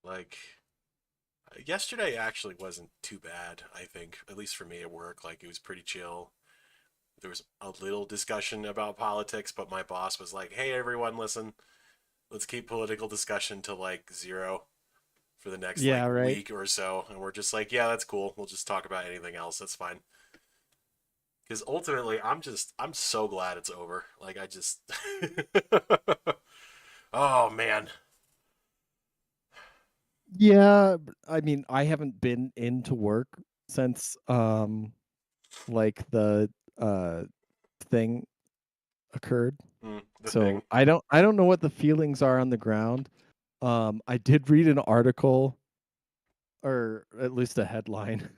Like yesterday actually wasn't too bad, I think, at least for me at work. Like it was pretty chill. There was a little discussion about politics, but my boss was like, "Hey everyone, listen. Let's keep political discussion to like zero for the next like Yeah, right. week or so." And we're just like, "Yeah, that's cool. We'll just talk about anything else. That's fine." Because ultimately, I'm so glad it's over. Like I just oh man. Yeah, I mean, I haven't been into work since like the uh thing occurred. The thing. So I don't know what the feelings are on the ground. I did read an article, or at least a headline.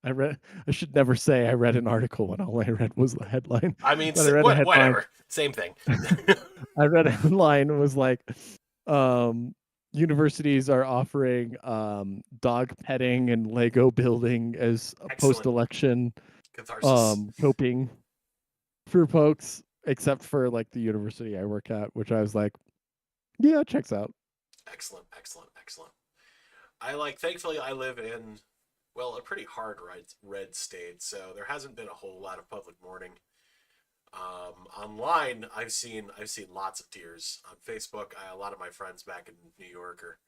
I should never say I read an article when all I read was the headline, I mean, but I read a headline. whatever. Same thing. I read a headline was like, um, universities are offering dog petting and Lego building as a Excellent post-election catharsis. coping for folks, except for like the university I work at, which I was like, yeah, checks out. Excellent, excellent, excellent. I like. Thankfully, I live in well a pretty hard red state, so there hasn't been a whole lot of public mourning. Online, I've seen lots of tears on Facebook. A lot of my friends back in New York are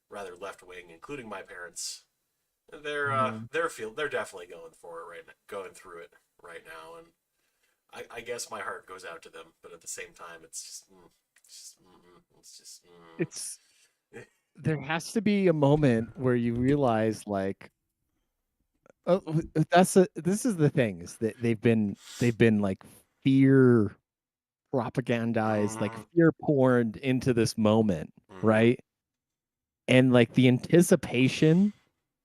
rather left wing, including my parents. Mhm. They're definitely going for it right now, going through it right now, and I guess my heart goes out to them, but at the same time, it's just It's there has to be a moment where you realize like, oh, this is the thing, is that they've been like fear propagandized, like mm, fear porn into this moment, mm, right? And like the anticipation,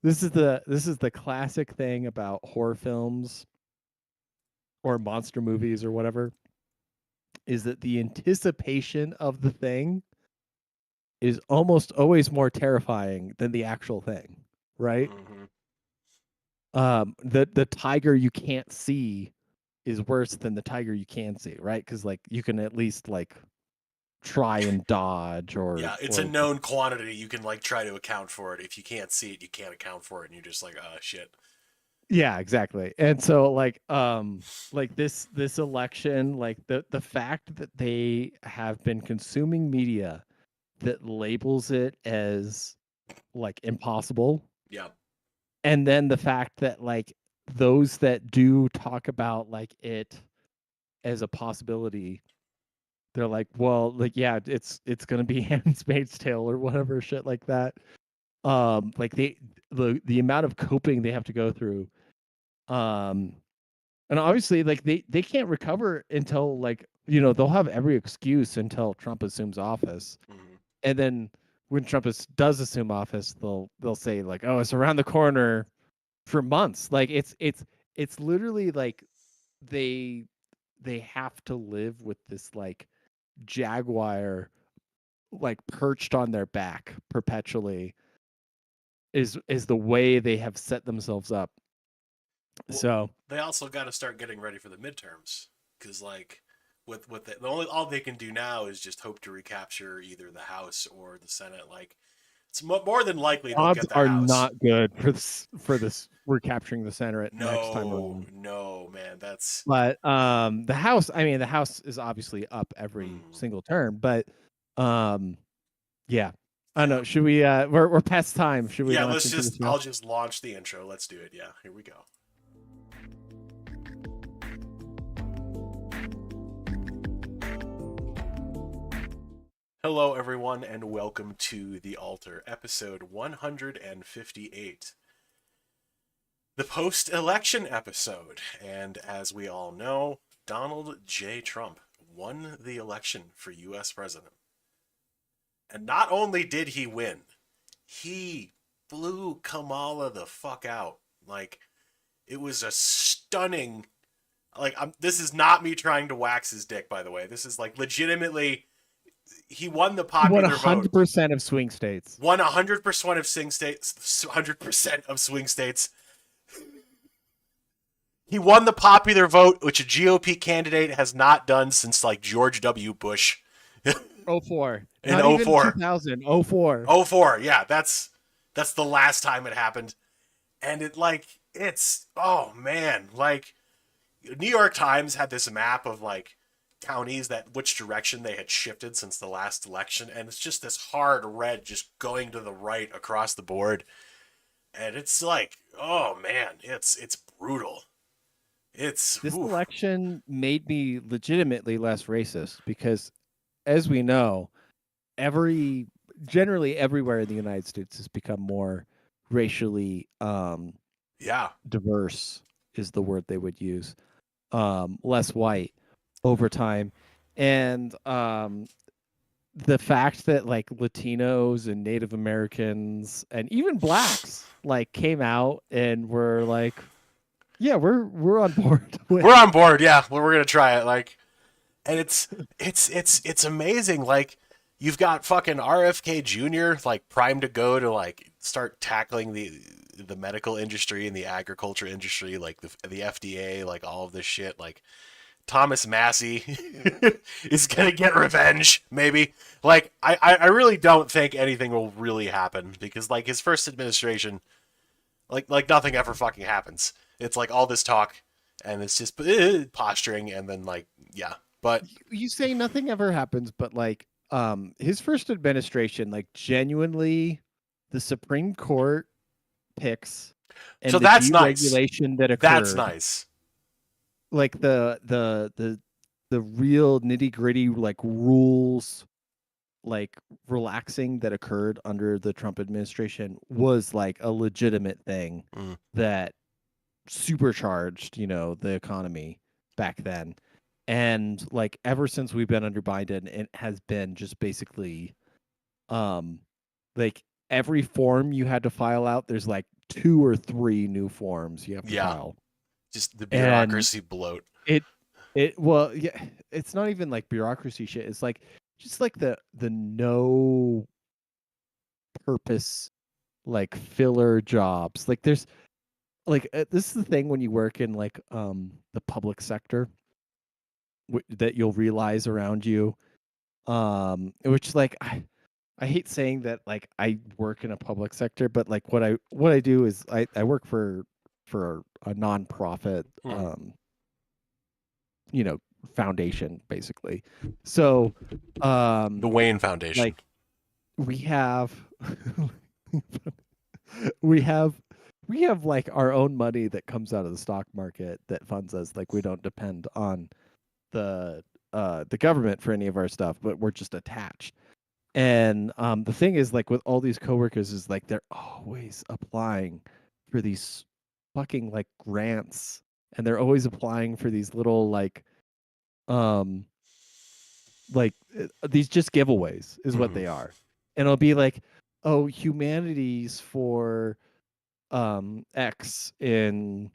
this is the classic thing about horror films or monster movies or whatever, is that the anticipation of the thing is almost always more terrifying than the actual thing, right? mm-hmm. The tiger you can't see is worse than the tiger you can see, right? Because like you can at least like try and dodge or Yeah, it's a or known quantity. You can like try to account for it. If you can't see it, you can't account for it, and you're just like, shit. yeah, exactly. And so like this election, like the fact that they have been consuming media that labels it as like impossible, Yeah. and then the fact that like those that do talk about like it as a possibility, they're like, well, like yeah, it's gonna be Handmaid's Tale or whatever shit like that. Like the amount of coping they have to go through, um and obviously like they can't recover until like, they'll have every excuse until Trump assumes office. Mm-hmm. And then when Trump does assume office, they'll say like, oh, it's around the corner for months. Like it's literally like they they have to live with this like jaguar like perched on their back perpetually, is the way they have set themselves up. Well, So they also got to start getting ready for the midterms because, like, with the only all they can do now is just hope to recapture either the House or the Senate. Like, it's more than likely they'll odds get the are House. not good for this recapturing the Senate next time No, around. no, man, that's But the House, I mean, the House is obviously up every mm, single term, but um yeah. I don't yeah, know. Should we we're past time. Should we yeah. launch Let's into the just show? I'll just launch the intro. Let's do it. Yeah, here we go. Hello, everyone, and welcome to The Altar, episode 158, the post election episode. And as we all know, Donald J. Trump won the election for U.S. president. And not only did he win, he blew Kamala the fuck out. Like, it was a stunning. Like, this is not me trying to wax his dick, by the way. This is like legitimately, he won the He won popular vote. 100% of swing states. Won 100% of swing states. 100% of swing states. He won the popular vote, which a GOP candidate has not done since like George W. Bush. 04. in Not even 04. 2000. 04. 04, yeah, that's the last time it happened. And it's oh man, like New York Times had this map of like counties that which direction they had shifted since the last election, and it's just this hard red just going to the right across the board. And it's like, oh man, it's brutal. It's This oof. election made me legitimately less racist because, as we know, every generally everywhere in the United States has become more racially Yeah. diverse is the word they would use. Less white over time. And the fact that like Latinos and Native Americans and even blacks like came out and were like, yeah, we're on board with. We're on board, yeah. We're gonna try it. Like, and it's amazing. Like, you've got fucking RFK Jr. like primed to go to like start tackling the medical industry and the agriculture industry, like the FDA, like all of this shit. Like Thomas Massey is gonna get revenge, maybe. Like, I really don't think anything will really happen because like his first administration, like nothing ever fucking happens. It's like all this talk and it's just posturing and then like yeah. But You say nothing ever happens, but like his first administration, like genuinely the Supreme Court picks so and the that's nice. deregulation that That's occurred, nice. like the real nitty-gritty like rules like relaxing that occurred under the Trump administration was like a legitimate thing Mm. that supercharged, the economy back then. And like ever since we've been under Biden, it has been just basically um like every form you had to file out, there's like two or three new forms you have to Yeah. file. Just the And bureaucracy bloat. it well, yeah, it's not even like bureaucracy shit. It's like just like the no purpose like filler jobs. Like there's like this is the thing when you work in like the public sector that you'll realize around you, which like I hate saying that like I work in a public sector, but like what I do is I work for a nonprofit Mm. you know foundation basically. So The Wayne Foundation. like we have we have we have like our own money that comes out of the stock market that funds us. Like we don't depend on the government for any of our stuff, but we're just attached. And the thing is, like with all these coworkers, is like they're always applying for these fucking like grants, and they're always applying for these little um these just giveaways is what Mm-hmm. they are. And it'll be like, oh, humanities for X in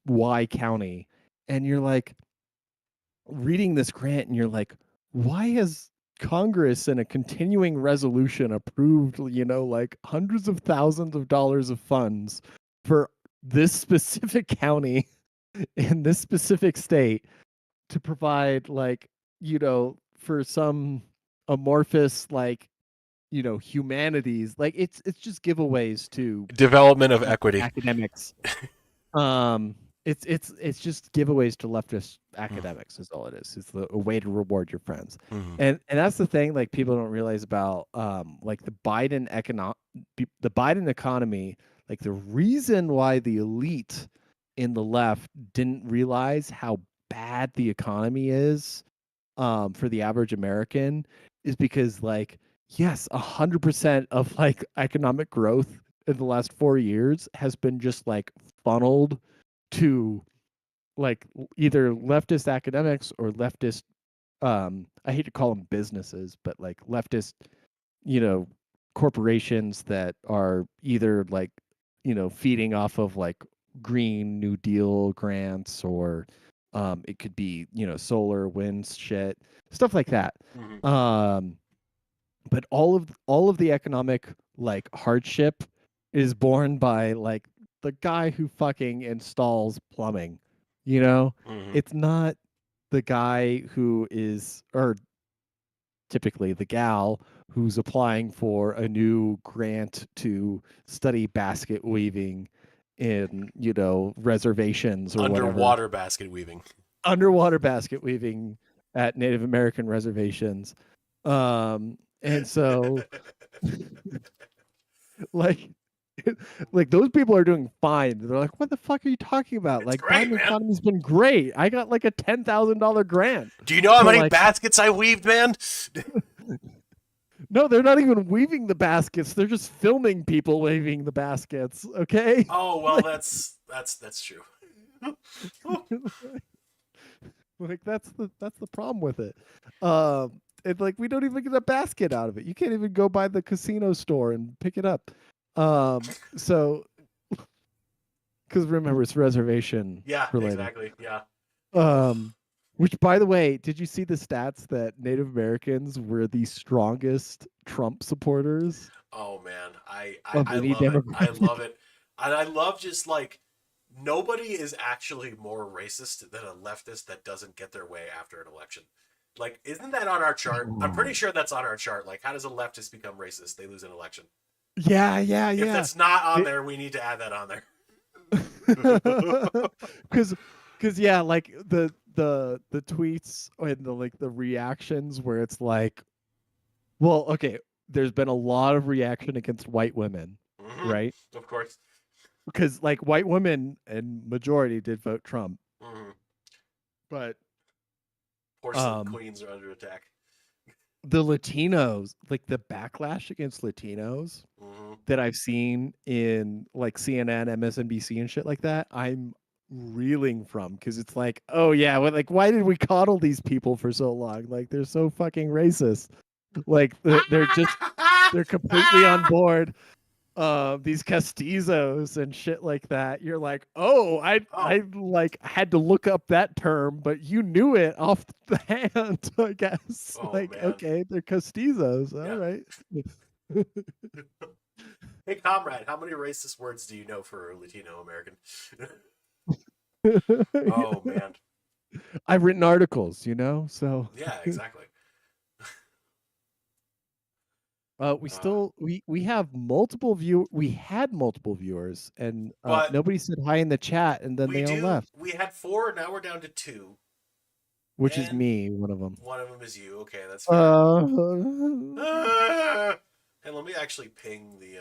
Y county, and you're like reading this grant, and you're like, why has Congress in a continuing resolution approved, like hundreds of thousands of dollars of funds for this specific county in this specific state to provide for some amorphous humanities. Like it's just giveaways to Development of equity. academics. um it's just giveaways to leftist Mm. academics is all it is. It's a way to reward your friends. Mm-hmm. And that's the thing like people don't realize about like the Biden economy. Like the reason why the elite in the left didn't realize how bad the economy is for the average American is because like yes, 100% of like economic growth in the last 4 years has been just like funneled to like either leftist academics or leftist I hate to call them businesses, but like leftist, you know, corporations that are either like, feeding off of like green new deal grants or it could be, solar, wind shit, stuff like that. Mm-hmm. Um but all of the economic like hardship is borne by like the guy who fucking installs plumbing, you know? Mm-hmm. It's not the guy who is or typically the gal who's applying for a new grant to study basket weaving in, reservations or whatever. Underwater basket weaving. Underwater basket weaving at Native American reservations. And so like like those people are doing fine. They're like, what the fuck are you talking about? It's Like great, Biden man. economy's been great. I got like a $10,000 grant Do you know how to many like baskets I weaved, man? no, they're not even weaving the baskets. They're just filming people weaving the baskets. Okay. Oh well, that's true. Like that's the problem with it. And like we don't even get a basket out of it. You can't even go by the casino store and pick it up. So because remember it's reservation Yeah, related. exactly. Yeah. Um, which by the way, did you see the stats that Native Americans were the strongest Trump supporters Oh man, of I any love it. I love Democratic? it, and I love just like nobody is actually more racist than a leftist that doesn't get their way after an election. Like, isn't that on our chart? I'm pretty sure that's on our chart. Like, how does a leftist become racist? They lose an election. Yeah, yeah, If yeah. that's not on It, there, we need to add that on there. because yeah, like the tweets and the like the reactions where it's like, well, okay, there's been a lot of reaction against white women, Hmm. right? Of course. Because like white women and majority did vote Trump, Hmm. but Porcelain um queens are under attack. the Latinos, like the backlash against Latinos Hmm. that I've seen in like CNN, MSNBC, and shit like that, I'm reeling from because it's like, oh yeah, well, like why did we coddle these people for so long? Like they're so fucking racist. Like they're completely on board. These castizos and shit like that. You're like, oh, Oh, I like had to look up that term, but you knew it off the hand, I guess. oh Like, man. okay, they're castizos. All Yeah. right. Hey, comrade, how many racist words do you know for a Latino American? Oh man. I've written articles, so Yeah, exactly. we Uh, still we have multiple we had multiple viewers, and but nobody said hi in the chat, and then we they all do. left, We had four. Now we're down to two, which is and me, one of them. one of them is you. Okay, that's fair. Uh, And let me actually ping the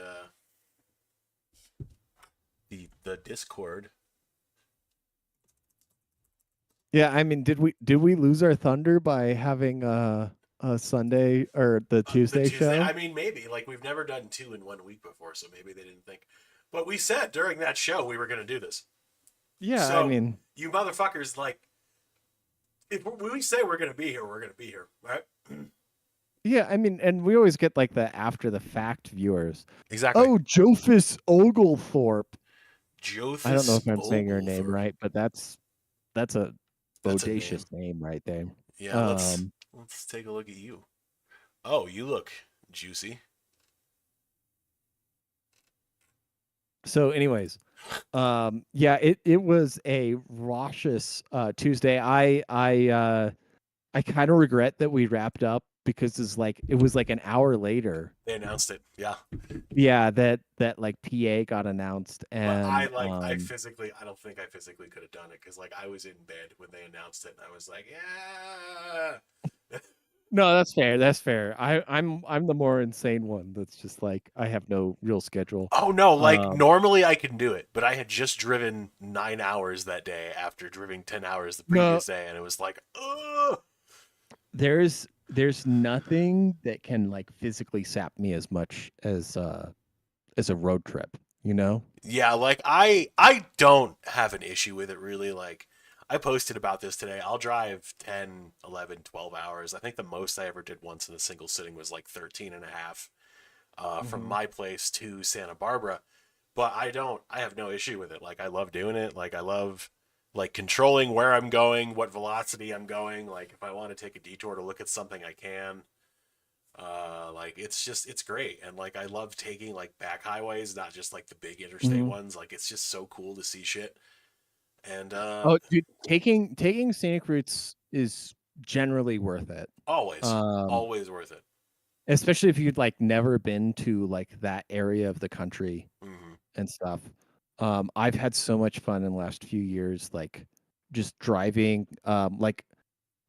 Discord. yeah, I mean, did we lose our thunder by having a Sunday or the The Tuesday Tuesday. show? I mean, maybe like we've never done two in 1 week before, so maybe they didn't think. But we said during that show we were going to do this. Yeah, I So mean, you motherfuckers, like, if we say we're going to be here, we're going to be here, right? yeah, I mean, and we always get like the after the fact viewers. Exactly. Oh, Jophis Oglethorpe. I don't know Jophis if I'm saying her name Oglethorpe. right, but that's a That's a name. bodacious name right there. Yeah, Um, let's take a look at you. Oh, you look juicy. so anyways, yeah, it was a raucous Tuesday. I kind of regret that we wrapped up because it was like an hour later. They announced it. Yeah. Yeah, that like PA got announced, But and I don't think I physically could have done it because like I was in bed when they announced it and I was like, yeah. no, that's fair. That's fair. I'm the more insane one. That's just like I have no real schedule. Oh no, like Um, normally I can do it, but I had just driven 9 hours that day after driving 10 hours the no, previous day, and it was like, ugh. there's nothing that can like physically sap me as much as a road trip. You know? Yeah, like I don't have an issue with it really. Like I posted about this today. I'll drive 10, 11, 12 hours. I think the most I ever did once in a single sitting was like 13 and a half from Hmm. my place to Santa Barbara. But I have no issue with it. Like I love doing it. Like I love like controlling where I'm going, what velocity I'm going. Like if I want to take a detour to look at something, I can. Like it's great, and like I love taking like back highways, not just like the big interstate Hmm. ones. Like it's just so cool to see shit. And Oh, dude, taking scenic routes is generally worth it. Always, Um, always worth it. especially if you'd like never been to like that area of the country Hmm. and stuff. I've had so much fun in the last few years, like just driving. Like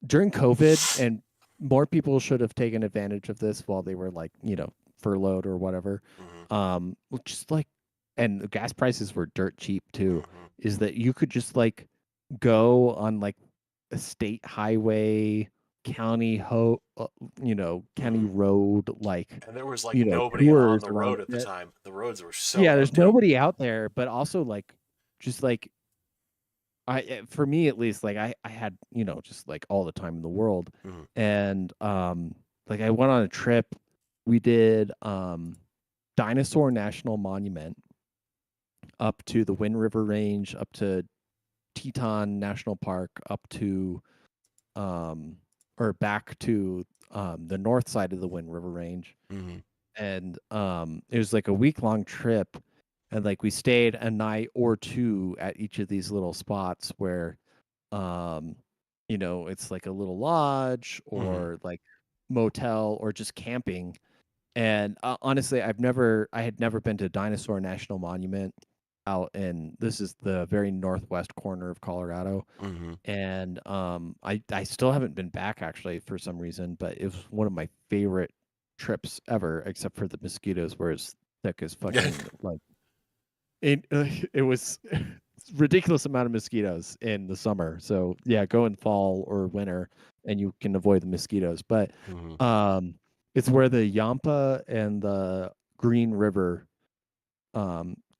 during COVID, and more people should have taken advantage of this while they were like, furloughed or whatever. Hmm. Just like, and the gas prices were dirt cheap too. Hmm. Is that you could just like go on like a state highway, county Hmm. road, like, And there was like nobody on tours the around road at the it. time. The roads were so Yeah, there's empty. nobody out there, but also like, just like for me at least, like I had, just like all the time in the world. Hmm. And like I went on a trip. We did Dinosaur National Monument up to the Wind River Range, up to Teton National Park, up to um or back to the north side of the Wind River Range. Hmm. And it was like a week-long trip, and like we stayed a night or two at each of these little spots where um it's like a little lodge Hmm. or like motel or just camping. And honestly, I had never been to Dinosaur National Monument out in, this is the very northwest corner of Colorado. Hmm. And I still haven't been back actually for some reason, but it was one of my favorite trips ever, except for the mosquitoes were as thick as fucking like it was ridiculous amount of mosquitoes in the summer. So yeah, go in fall or winter and you can avoid the mosquitoes. But Hmm. um it's where the Yampa and the Green River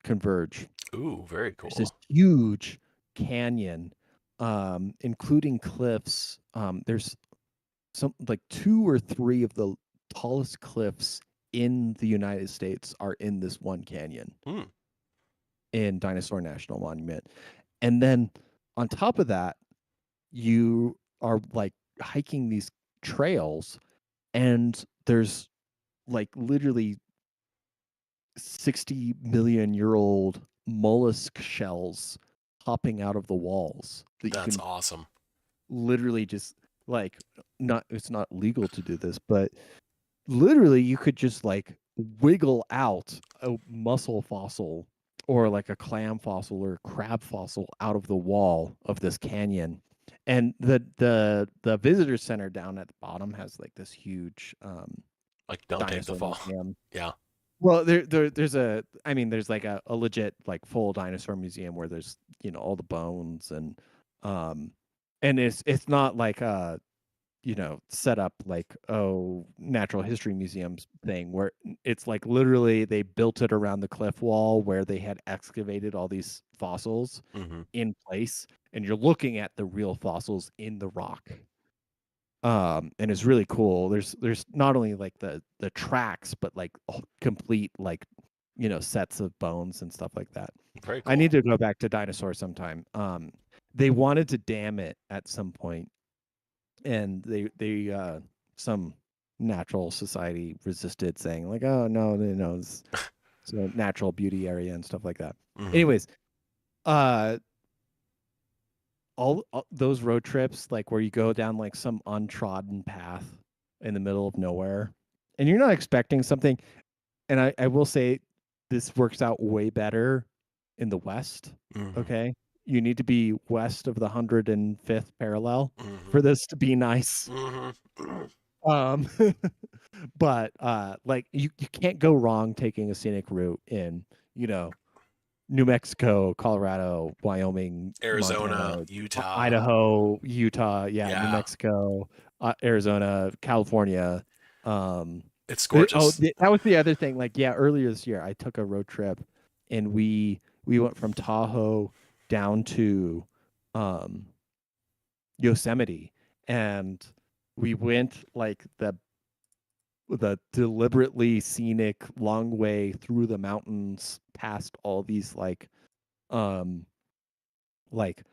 converge. Ooh, very There's this cool. huge canyon, including cliffs. There's some like two or three of the tallest cliffs in the United States are in this one canyon Hmm. in Dinosaur National Monument. And then on top of that, you are like hiking these trails, and there's like literally 60 million-year-old mollusk shells popping out of the walls that you That's can awesome. literally just like, not, it's not legal to do this, but literally you could just like wiggle out a mussel fossil or like a clam fossil or a crab fossil out of the wall of this canyon. And the visitor center down at the bottom has like this huge Like, don't take the dinosaur fall. museum. Yeah. Well, there's there's like a legit like full dinosaur museum where there's, all the bones, um and it's not like set up like, oh, natural history museums thing where it's like literally they built it around the cliff wall where they had excavated all these fossils Hmm. in place, and you're looking at the real fossils in the rock. And it's really cool. There's not only like the tracks, but like complete like, sets of bones and stuff like that. Very I cool. need to go back to dinosaur sometime. They wanted to dam it at some point, and they some natural society resisted, saying like, oh no, it's a natural beauty area and stuff like that. Hmm. Anyways, uh all those road trips, like where you go down like some untrodden path in the middle of nowhere, and you're not expecting something. And I will say this works out way better in the West. Hmm. Okay, you need to be west of the 105th parallel Hmm. for this to be nice. Hmm. Um, but like you can't go wrong taking a scenic route in, you know, New Mexico, Colorado, Wyoming, Arizona, Montana, Utah. Idaho, Utah, yeah, New Yeah. Mexico, Arizona, California. Um, It's gorgeous. that was the other thing. Like, yeah, earlier this year, I took a road trip, and we went from Tahoe down to um, Yosemite, and we went like the deliberately scenic long way through the mountains past all these um like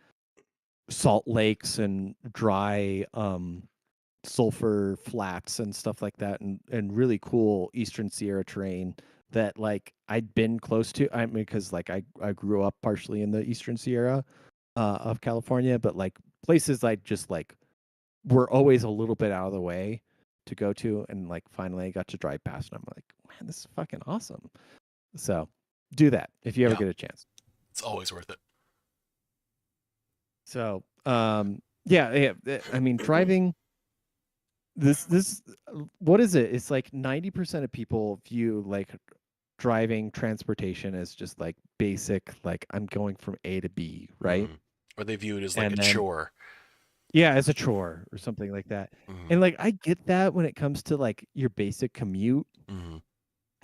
salt lakes and dry sulfur flats and stuff like that, and really cool Eastern Sierra terrain that like I'd been close to. I mean, because like I grew up partially in the Eastern Sierra of California, but like places I just like were always a little bit out of the way to go to, and like finally I got to drive past, and I'm like, man, this is fucking awesome. So do that if you ever Yeah, get a chance. it's always worth it. So yeah, I mean, driving this what is it? It's like 90% of people view like driving transportation as just like basic, like I'm going from A to B, right? Or they view it as like a And then chore. yeah, as a chore or something like that. And like I get that when it comes to like your basic commute,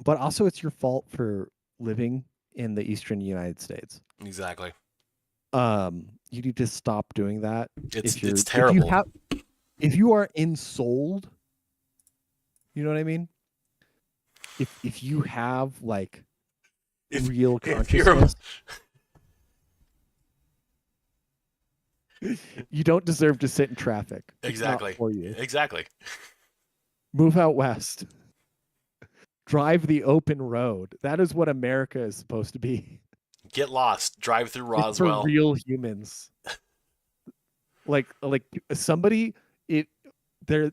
but also it's your fault for living in the eastern United States. Exactly. You need to stop doing that. It's terrible. If you are ensouled, you know what I mean? If you have like real if you're consciousness, you don't deserve to sit in traffic. exactly It's not for you. exactly. Move out west. Drive the open road. That is what America is supposed to be. Get lost. Drive through It's for Roswell. real humans. Like somebody it there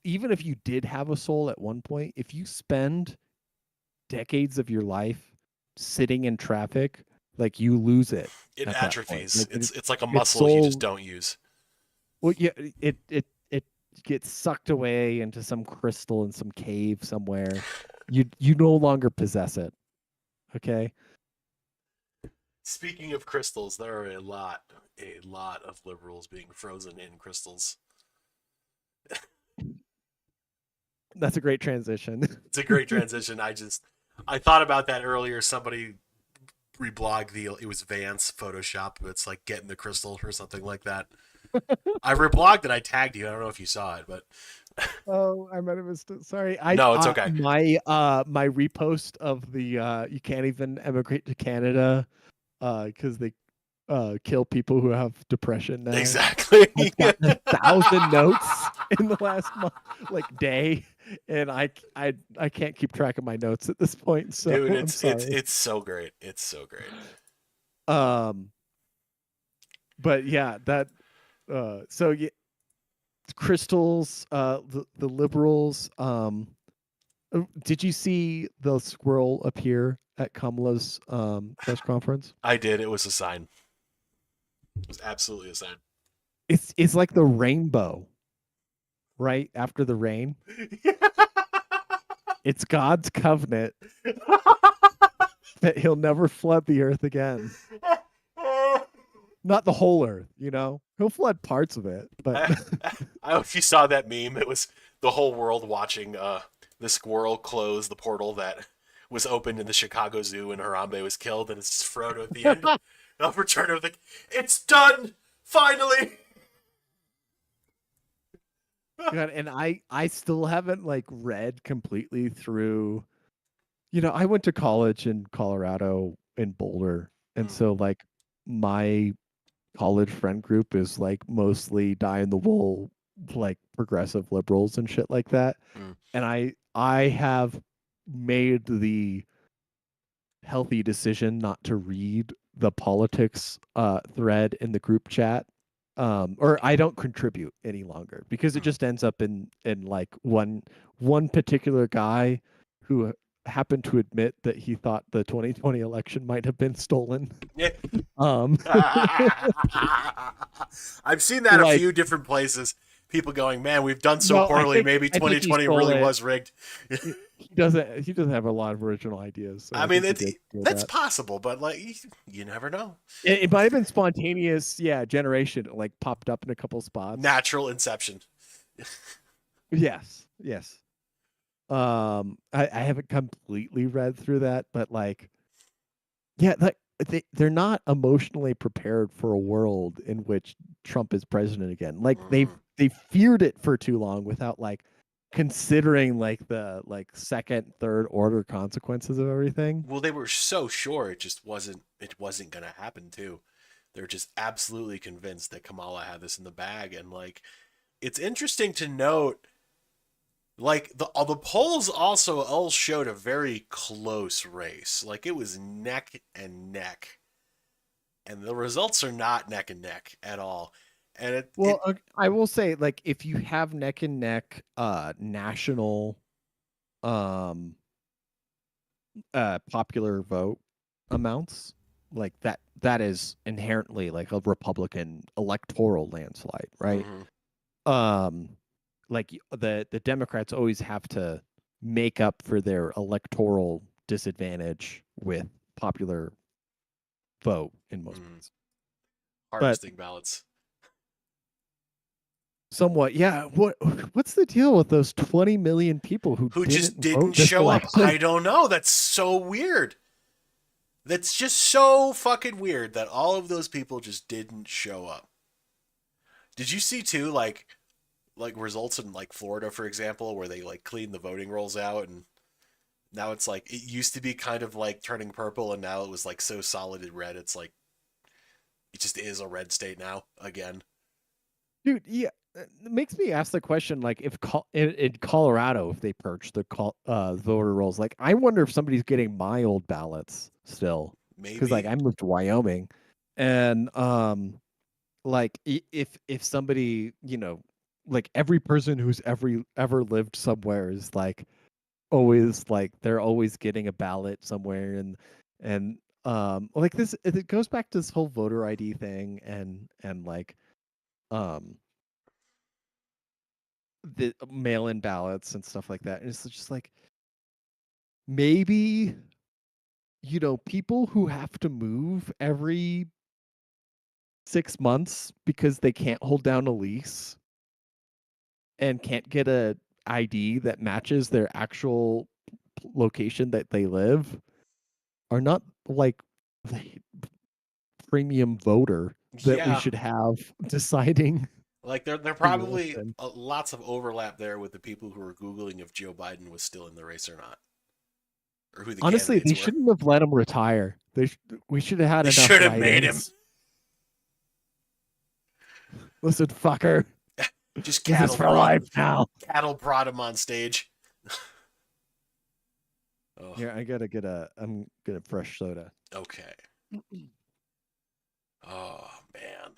even if you did have a soul at one point, if you spend decades of your life sitting in traffic, like you lose it. It At that point. atrophies. Like It's like a it's muscle you just soul. don't use. Well, yeah, it gets sucked away into some crystal in some cave somewhere. You no longer possess it. Okay. Speaking of crystals, there are a lot of liberals being frozen in crystals. That's a great transition. It's a great transition. I thought about that earlier. Somebody reblogged it was Vance Photoshop. It's like getting the crystal or something like that. I reblogged it. I tagged you. I don't know if you saw it, but Oh, I might have missed it. Sorry. no, it's okay. My repost of the you can't even emigrate to Canada because they kill people who have depression now. Exactly. I've gotten 1,000 notes in the last month, like day, and I can't keep track of my notes at this point. So Dude, I'm sorry. it's so great. It's so great. But yeah, that so yeah, crystals, the liberals. Did you see the squirrel appear at Kamala's press conference? I did. It was a sign. It was absolutely a sign. It's like the rainbow, right after the rain. It's God's covenant that he'll never flood the earth again. Not the whole earth, you know. He'll flood parts of it, but I don't know if you saw that meme. It was the whole world watching the squirrel close the portal that was opened in the Chicago Zoo when Harambe was killed, and it's Frodo at the end of Return of the. It's done finally. God, and I still haven't like read completely through. You know, I went to college in Colorado in Boulder, and so like my college friend group is like mostly die in the wool, like progressive liberals and shit like that. And I have made the healthy decision not to read the politics thread in the group chat, or I don't contribute any longer because it just ends up in like one particular guy who happened to admit that he thought the 2020 election might have been stolen. Yeah. Um I've seen that a like few different places. People going, man, we've done so no, poorly. Maybe I think he 2020 stole really it. was rigged. He doesn't have a lot of original ideas. So I mean, think he did do that's that. possible, but like, you never know. It might have been spontaneous, yeah, generation. It, like popped up in a couple spots. Natural inception. Yes, yes. I haven't completely read through that, but like, yeah, like they're not emotionally prepared for a world in which Trump is president again. Like they feared it for too long without like considering like the like second, third order consequences of everything. Well, they were so sure it just wasn't. It wasn't going to happen too. They're just absolutely convinced that Kamala had this in the bag, and like, it's interesting to note. Like all the polls also all showed a very close race. Like it was neck and neck, and the results are not neck and neck at all. And Well, I will say, like, if you have neck and neck national um popular vote amounts, like that is inherently like a Republican electoral landslide, right? mhm, Um like the Democrats always have to make up for their electoral disadvantage with popular vote in most mhm. places. But Harvesting ballots. somewhat, yeah. What's the deal with those 20 million people who Who just didn't didn't vote this show up. election? I don't know. That's so weird. That's just so fucking weird that all of those people just didn't show up. Did you see too, like results in like Florida, for example, where they like clean the voting rolls out, and now it's like it used to be kind of like turning purple, and now it was like so solid in red. It's like it just is a red state now again. Dude, yeah, it makes me ask the question, like, if in Colorado, if they purge the voter rolls, like, I wonder if somebody's getting my old ballots still, because like Maybe. I moved to Wyoming, and like if somebody, like every person who's ever lived somewhere is like always like they're always getting a ballot somewhere, and like this, it goes back to this whole voter ID thing, and like um the mail-in ballots and stuff like that. And it's just like maybe people who have to move every 6 months because they can't hold down a lease and can't get a ID that matches their actual location that they live are not like the premium voter that we Yeah, should have deciding like there the probably election. lots of overlap there with the people who were googling if Joe Biden was still in the race or not, or who the Honestly, they candidates were. shouldn't have let him retire. We should have had They enough should have made him write-ins. Listen, fucker. just This is for life now. cattle prod him on stage. Oh, Here, I'm gonna fresh soda. okay. Oh man.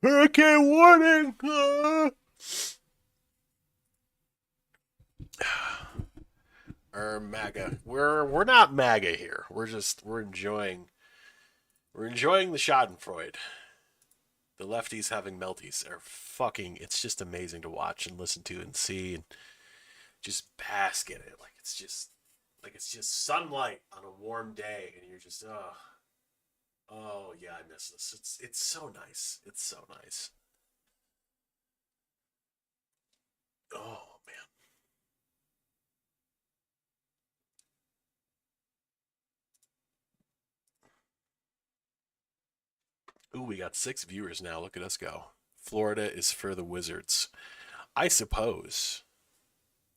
Hurricane warning. MAGA. We're not MAGA here. We're enjoying the Schadenfreude. The lefties having melties are fucking. It's just amazing to watch and listen to and see and just bask in it. Like it's just sunlight on a warm day, and you're just oh yeah, I miss this. It's so nice. It's so nice. Oh man. Ooh, we got 6 viewers now. Look at us go. Florida is for the Wizards. I suppose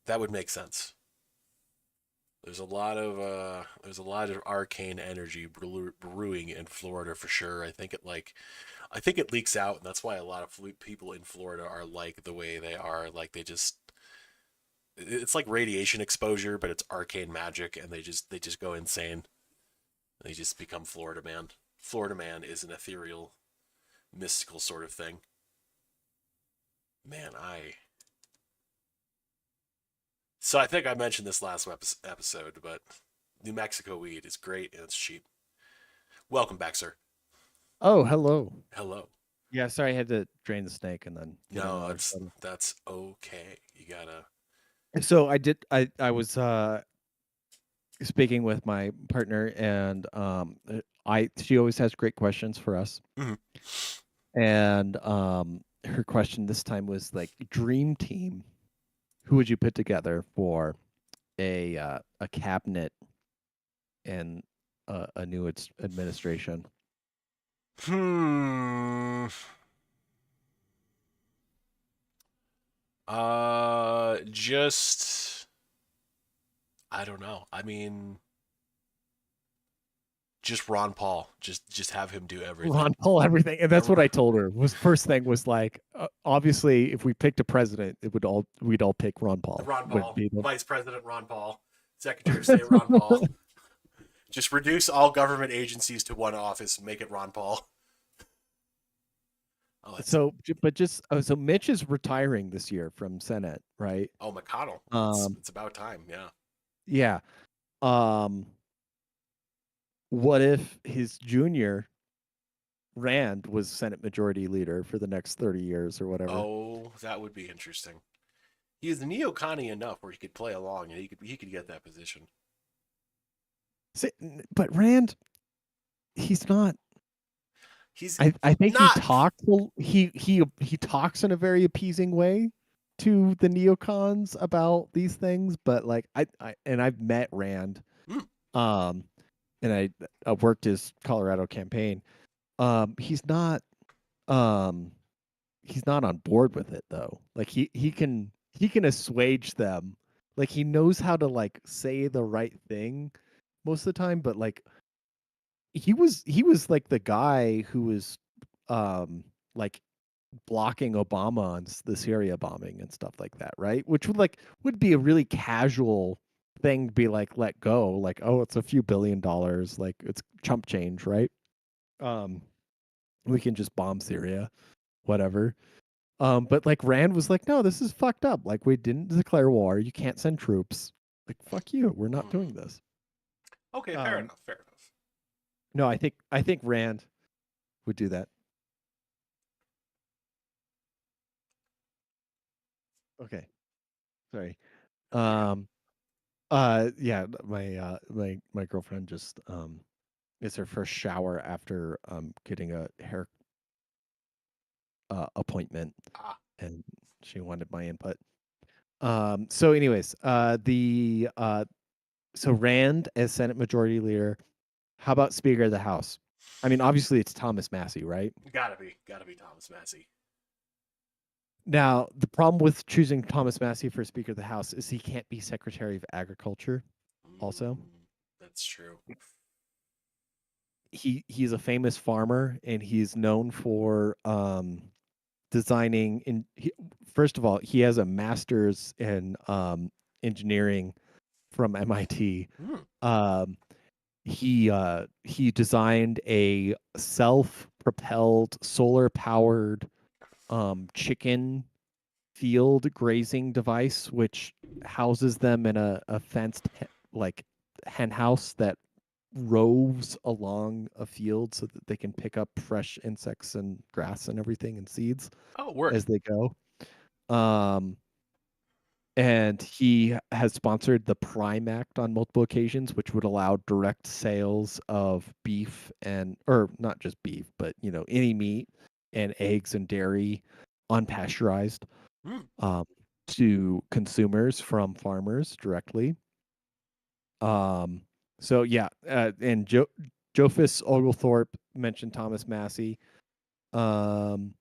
that would make sense. There's a lot of arcane energy brewing in Florida for sure. I think it leaks out, and that's why a lot of people in Florida are like the way they are. Like it's like radiation exposure, but it's arcane magic, and they just go insane. They just become Florida man. Florida man is an ethereal, mystical sort of thing. Man, I so I think I mentioned this last episode, but New Mexico weed is great and it's cheap. Welcome back, sir. Oh, hello. Hello. Yeah, sorry, I had to drain the snake and then get No, another that's soda. that's okay. You gotta. So I was speaking with my partner, and I she always has great questions for us. Mhm. And her question this time was like, dream team, who would you put together for a cabinet and a new administration? Hmm. Just I don't know. I mean, just Ron Paul. Just have him do everything. Ron Paul, everything, and that's what Uh, I told her. Was first thing was like, obviously, if we picked a president, we'd all pick Ron Paul. Ron Would Paul, be the Vice President Ron Paul, Secretary of State Ron Paul, Just reduce all government agencies to one office. Make it Ron Paul. Oh, that's So Mitch is retiring this year from Senate, right? oh McConnell. Um, It's about time. Yeah. yeah. Um, what if his junior Rand was Senate Majority Leader for the next 30 years or whatever? Oh, that would be interesting. He is neocon enough where he could play along and he could get that position. But Rand, he's not. He's I think he not. talks he talks in a very appeasing way to the neocons about these things, but like I've met Rand, Mm, um, and I worked his Colorado campaign. He's not um he's not on board with it though. Like he can assuage them. Like he knows how to like say the right thing most of the time, but like he was like the guy who was like blocking Obama on the Syria bombing and stuff like that, right? Which would be a really casual thing to be like let go, like, oh, it's a few $1 billion, like it's chump change, right? Um we can just bomb Syria, whatever. But like Rand was like, no, this is fucked up. Like we didn't declare war. You can't send troops. Like fuck you. We're not mm. doing this. Okay, fair Um enough. Fair enough. no, I think Rand would do that. Okay. Sorry. Oh, you're good. Um yeah, my girlfriend just it's her first shower after getting a hair appointment, Ah, and she wanted my input. So anyways, the so Rand as Senate Majority Leader. How about Speaker of the House? I mean, obviously it's Thomas Massey, right? gotta be Thomas Massey. Now, the problem with choosing Thomas Massey for Speaker of the House is he can't be Secretary of Agriculture also. Mm, that's true. He's a famous farmer, and he's known for designing first of all, he has a master's in engineering from MIT. Mm. um he designed a self-propelled solar powered chicken field grazing device, which houses them in a fenced like hen house that roves along a field so that they can pick up fresh insects and grass and everything and seeds Oh, work. as they go. Um, and he has sponsored the Prime Act on multiple occasions, which would allow direct sales of beef and, or not just beef, but any meat and eggs and dairy, unpasteurized, Mm. um, to consumers from farmers directly. Um, so yeah, and Jofus Oglethorpe mentioned Thomas Massey. Um,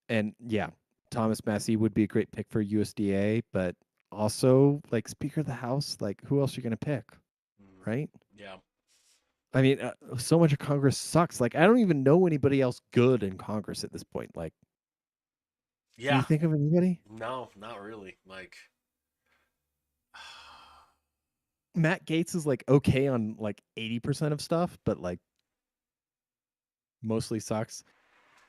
and yeah, Thomas Massey would be a great pick for USDA, but also like Speaker of the House, like who else are you gonna pick, Mm. right? Yeah. I mean, so much of Congress sucks. Like, I don't even know anybody else good in Congress at this point. Like, can you Yeah. think of anybody? No, not really. Like, Matt Gates is like okay on like 80% of stuff, but like mostly sucks.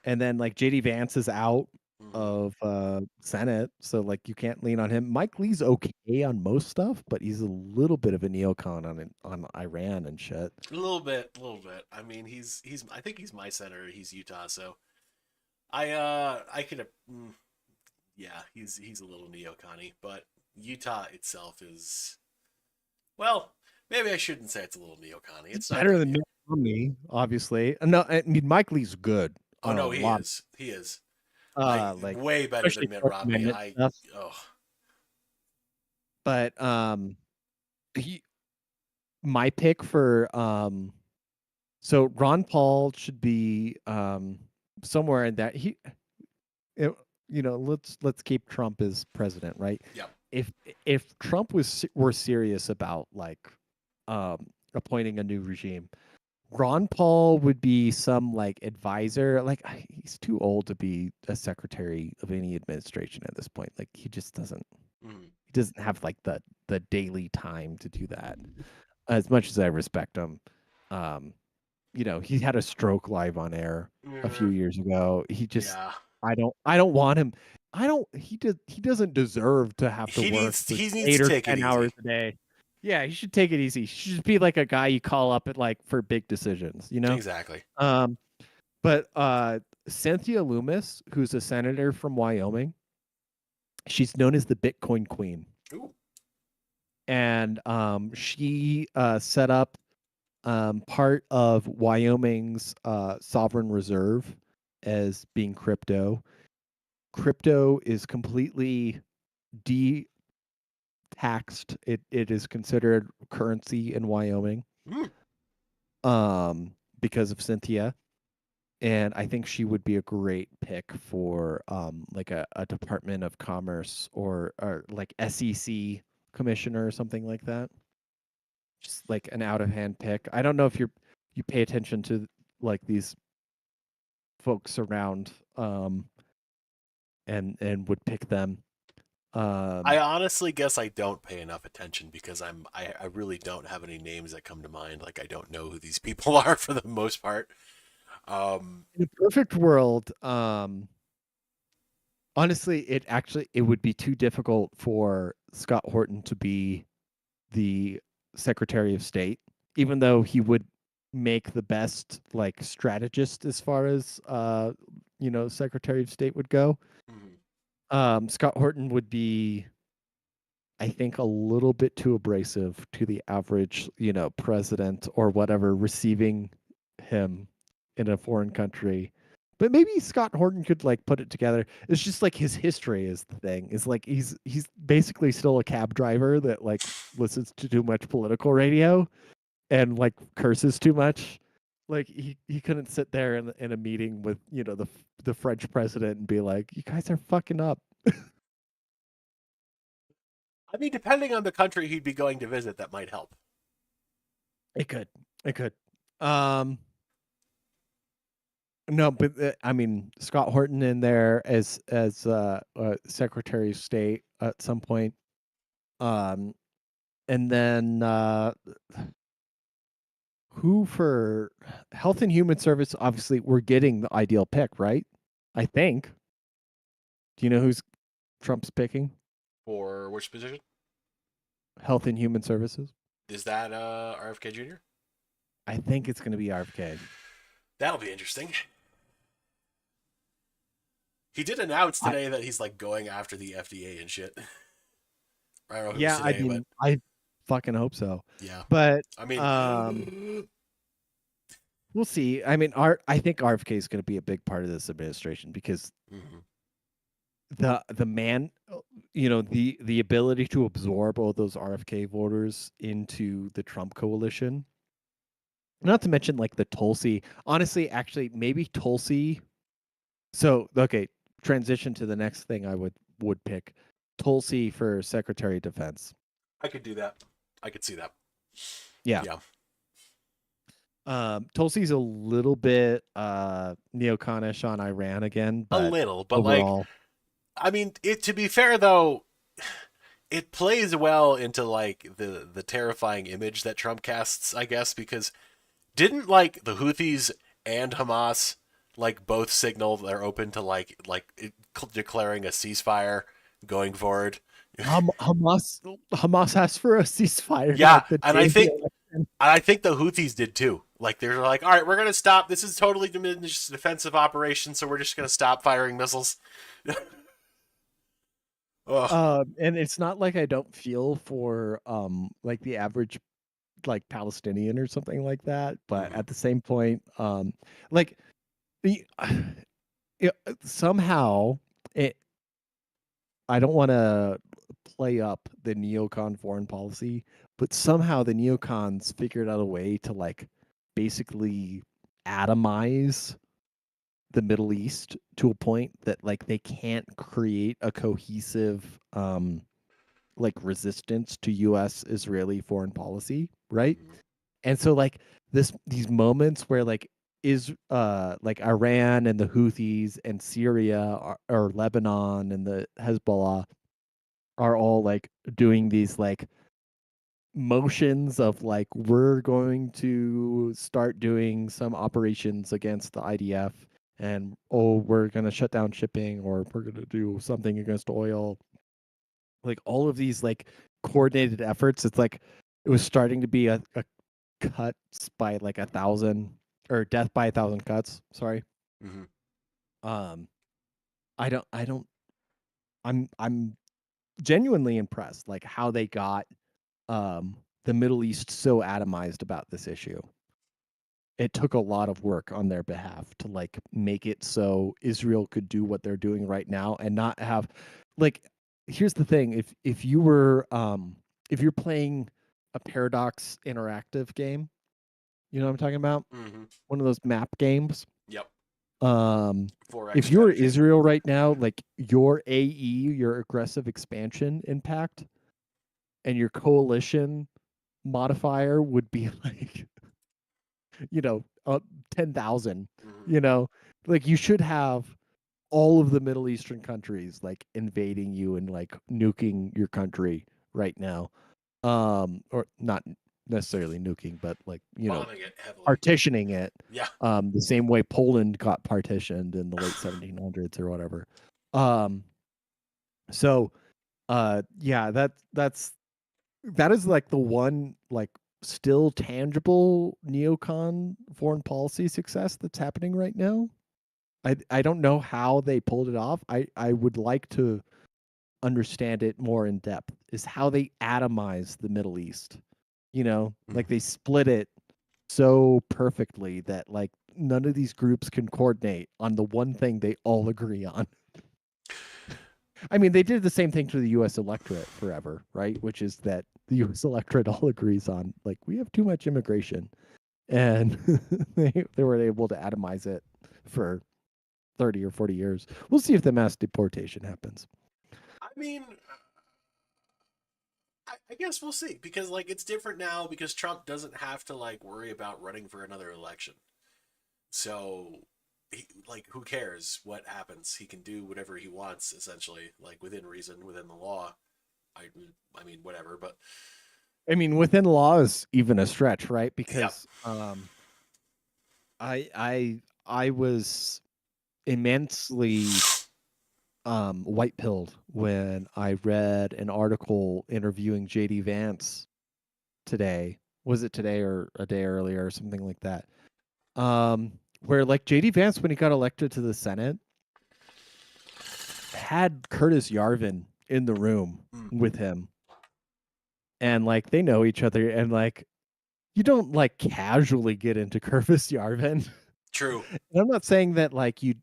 And then like JD Vance is out mhm. of Senate, so like you can't lean on him. Mike Lee's okay on most stuff, but he's a little bit of a neocon on Iran and shit. A little bit, a little bit. I mean, he's. I think he's my senator. He's Utah, so I could have. Yeah, he's a little neocon, but Utah itself is well. Maybe I shouldn't say it's a little neocon. He's It's not better that. than Mitt Romney, obviously. No, I mean Mike Lee's good Oh on a no, he lot, is. He is. I like way better than especially Mitt First Romney. Amendment I stuff. oh. But he my pick for so Ron Paul should be somewhere in that it, let's keep Trump as president, right? Yeah. If if Trump were serious about like appointing a new regime, Ron Paul would be some like advisor. Like he's too old to be a secretary of any administration at this point. Like he just doesn't. Mm. He doesn't have like the daily time to do that. As much as I respect him. Um, he had a stroke live on air a few Yeah. years ago. He just Yeah. I don't want him. He doesn't deserve to have to work for He needs 8 to or take it 10 hours easy. a day. Yeah, he should take it easy. He should just be like a guy you call up at like for big decisions, you know? Exactly. Um, but Cynthia Loomis, who's a senator from Wyoming, she's known as the Bitcoin Queen. Ooh. And she set up part of Wyoming's sovereign reserve as being crypto. Crypto is completely de-taxed. It is considered currency in Wyoming Mm. because of Cynthia. And I think she would be a great pick for like a Department of Commerce or like SEC commissioner or something like that. Just like an out of hand pick. I don't know if you pay attention to like these folks around and would pick them. I Um honestly guess I don't pay enough attention because I really don't have any names that come to mind. Like I don't know who these people are for the most part. Um, in a perfect world, honestly, it would be too difficult for Scott Horton to be the Secretary of State, even though he would make the best like strategist as far as Secretary of State would go. mhm. Scott Horton would be, I think, a little bit too abrasive to the average, president or whatever receiving him in a foreign country. But maybe Scott Horton could like put it together. It's just like his history is the thing. Is like he's basically still a cab driver that like listens to too much political radio and like curses too much. Like he couldn't sit there in a meeting with the French president and be like, "You guys are fucking up." I mean, depending on the country he'd be going to visit, that might help. It could. It could. Um, no, but I mean Scott Horton in there as Secretary of State at some point. Um, and then who for Health and Human Service? Obviously, we're getting the ideal pick, right? I think. Do you know who's Trump's picking? For which position? Health and Human Services. Is that RFK Jr.? I think it's going to be RFK. That'll be interesting. He did announce I today that he's like going after the FDA and shit. I don't know if it was Yeah, I today, but mean, I fucking hope so. yeah. But I mean, we'll see. I mean, I think RFK is going to be a big part of this administration because mhm. the man, the ability to absorb all those RFK voters into the Trump coalition. Not to mention like the Tulsi. Honestly, actually, maybe Tulsi. So okay, transition to the next thing I would pick Tulsi for Secretary of Defense. I could do that. I could see that. Yeah. Yeah, Tulsi's a little bit neoconish on Iran again, a but little, but like, overall, I mean, it to be fair though, it plays well into like the terrifying image that Trump casts, I guess, because didn't like the Houthis and Hamas like both signal they're open to declaring a ceasefire going forward? Hamas asked for a ceasefire Yeah, like the and day of the election. I think the Houthis did too. Like they're like, all right, we're gonna stop. This is totally diminished defensive operation, so we're just gonna stop firing missiles. Ugh. And it's not like I don't feel for like the average like Palestinian or something like that, but Mhm. at the same point, like the somehow it I don't want to play up the neocon foreign policy, but somehow the neocons figured out a way to like basically atomize the Middle East to a point that like they can't create a cohesive like resistance to US Israeli foreign policy, right? Mhm. And so like these moments where like Iran and the Houthis and Syria or Lebanon and the Hezbollah are all like doing these like motions of like we're going to start doing some operations against the IDF, and oh, we're going to shut down shipping, or we're going to do something against oil. Like all of these like coordinated efforts, it's like it was starting to be a cuts by like 1,000, or death by 1,000 cuts, sorry. Mm-hmm. um I don't I'm genuinely impressed like how they got the Middle East so atomized about this issue. It took a lot of work on their behalf to like make it so Israel could do what they're doing right now and not have like, here's the thing, if you're playing a Paradox interactive game, you know what I'm talking about? Mm-hmm. One of those map games. Yep. Um, 4X if you're strategy. Israel right now, like your AE, your aggressive expansion impact, and your coalition modifier would be like, you know, 10,000, Mm-hmm. you know, like you should have all of the Middle Eastern countries like invading you and like nuking your country right now. Or not necessarily nuking, but like, Bombing it heavily. partitioning it, Yeah. the same way Poland got partitioned in the late 1700s or whatever. Um, so yeah, that is like the one like still tangible neocon foreign policy success that's happening right now. I don't know how they pulled it off. I would like to understand it more in depth. Is how they atomize the Middle East. Like Mm-hmm. they split it so perfectly that like none of these groups can coordinate on the one thing they all agree on. I mean, they did the same thing to the U.S. electorate forever, right? Which is that the U.S. electorate all agrees on like we have too much immigration, and they were able to atomize it for 30 or 40 years. We'll see if the mass deportation happens. I mean, I guess we'll see because like it's different now because Trump doesn't have to like worry about running for another election. So, like, who cares what happens? He can do whatever he wants, essentially, like within reason, within the law. I, I mean, whatever. But I mean, within law is even a stretch, right? yeah, Because I was immensely white pilled when I read an article interviewing JD Vance today. Was it today or a day earlier or something like that? Where like JD Vance, when he got elected to the Senate, had Curtis Yarvin in the room mm, with him, and like they know each other, and like you don't like casually get into Curtis Yarvin. true. And I'm not saying that like you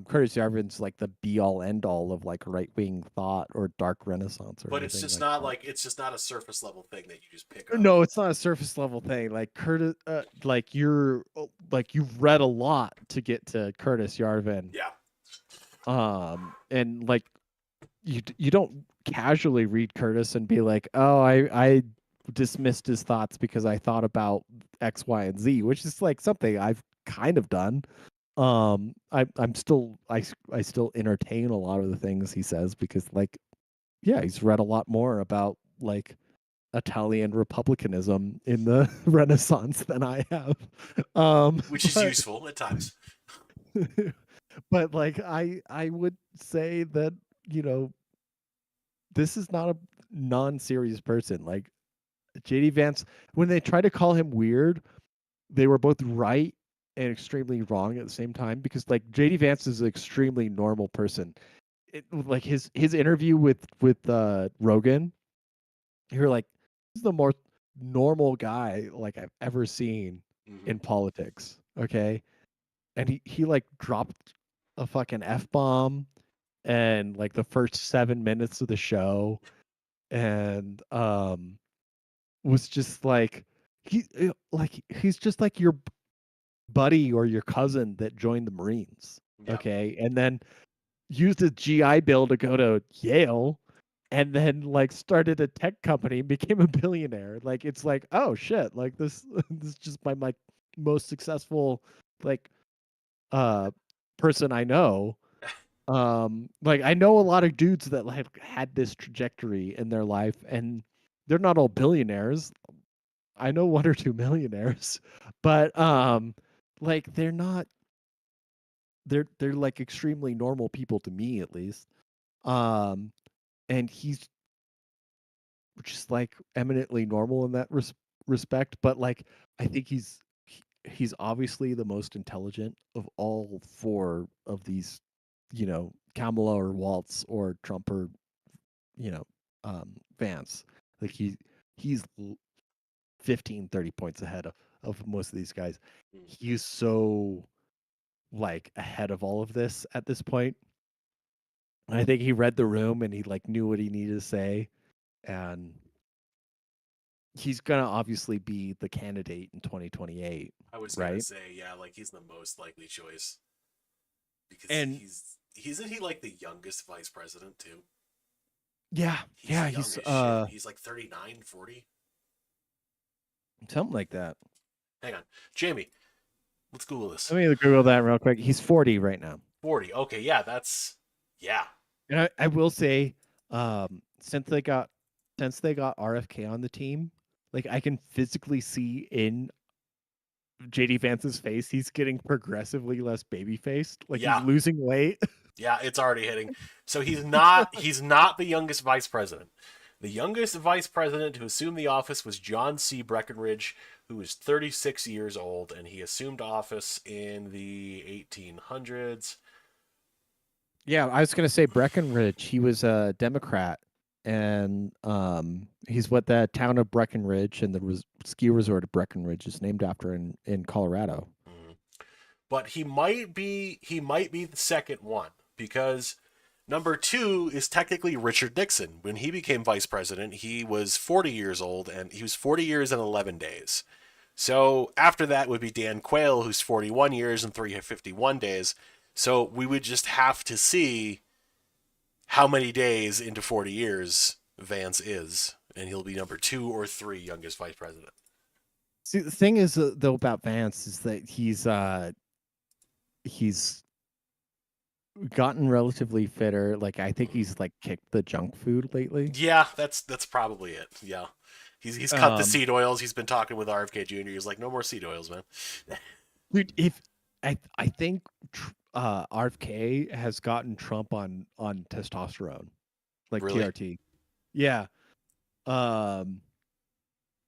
Curtis Yarvin's like the be all end all of like right wing thought or dark renaissance or But it's anything just like not that. like it's just not a surface level thing that you just pick up. No, it's not a surface level thing. Like Curtis, like you've read a lot to get to Curtis Yarvin, Yeah, and like you don't casually read Curtis and be like, oh, I dismissed his thoughts because I thought about X, Y, and Z, which is like something I've kind of done. I'm still I still entertain a lot of the things he says because like yeah, he's read a lot more about like Italian republicanism in the Renaissance than I have. which is But useful at times. but like I would say that, you know, this is not a non-serious person. Like JD Vance, when they try to call him weird, they were both right and extremely wrong at the same time because like JD Vance is an extremely normal person. Like his interview with Rogan, you're like, this is the more normal guy like I've ever seen Mm-hmm. in politics. Okay, and he like dropped a fucking f bomb and like the first 7 minutes of the show, and was just like he's just like your buddy or your cousin that joined the Marines. Yeah, Okay, and then used his GI Bill to go to Yale, and then like started a tech company and became a billionaire. Like it's like, oh shit, like this this is just my most successful like uh person I know. Like I know a lot of dudes that have had this trajectory in their life, and they're not all billionaires. I know one or two millionaires, but like they're like extremely normal people to me at least. Um, and he's just like eminently normal in that respect. But like I think he's obviously the most intelligent of all four of these, Kamala or Waltz or Trump or Vance. Like he's 15, 30 points ahead of most of these guys. Mm. He's so like ahead of all of this at this point. I think he read the room and he like knew what he needed to say, and he's gonna obviously be the candidate in 2028, I was gonna right? say, yeah, like he's the most likely choice because And he isn't he like the youngest vice president too? yeah, He's yeah, young he's as shit. He's like 39, 40. something like that. Hang on, Jamie, let's Google this. Let me Google that real quick. He's 40 right now. 40. Okay, yeah, that's yeah. And I will say, since they got RFK on the team, like I can physically see in JD Vance's face, he's getting progressively less baby faced. Like he's Yeah, losing weight. yeah, it's already hitting. So he's not the youngest vice president. The youngest vice president who assumed the office was John C. Breckinridge, who was 36 years old, and he assumed office in the 1800s. Yeah, I was gonna say Breckenridge. He was a Democrat, and he's what the town of Breckenridge and the ski resort of Breckenridge is named after in Colorado. Mhm. But he might be the second one because number two is technically Richard Nixon. When he became vice president, he was 40 years old, and he was 40 years and 11 days. So after that would be Dan Quayle, who's 41 years and 351 days. So we would just have to see how many days into 40 years Vance is, and he'll be number two or three youngest vice president. See, the thing is though about Vance is that he's gotten relatively fitter. Like I think Mhm. he's like kicked the junk food lately. Yeah, that's probably it. Yeah, he's cut the Um, seed oils. He's been talking with RFK Jr. He's like, no more seed oils, man. dude, if I think RFK has gotten Trump on testosterone, like Really? TRT. Yeah. Um,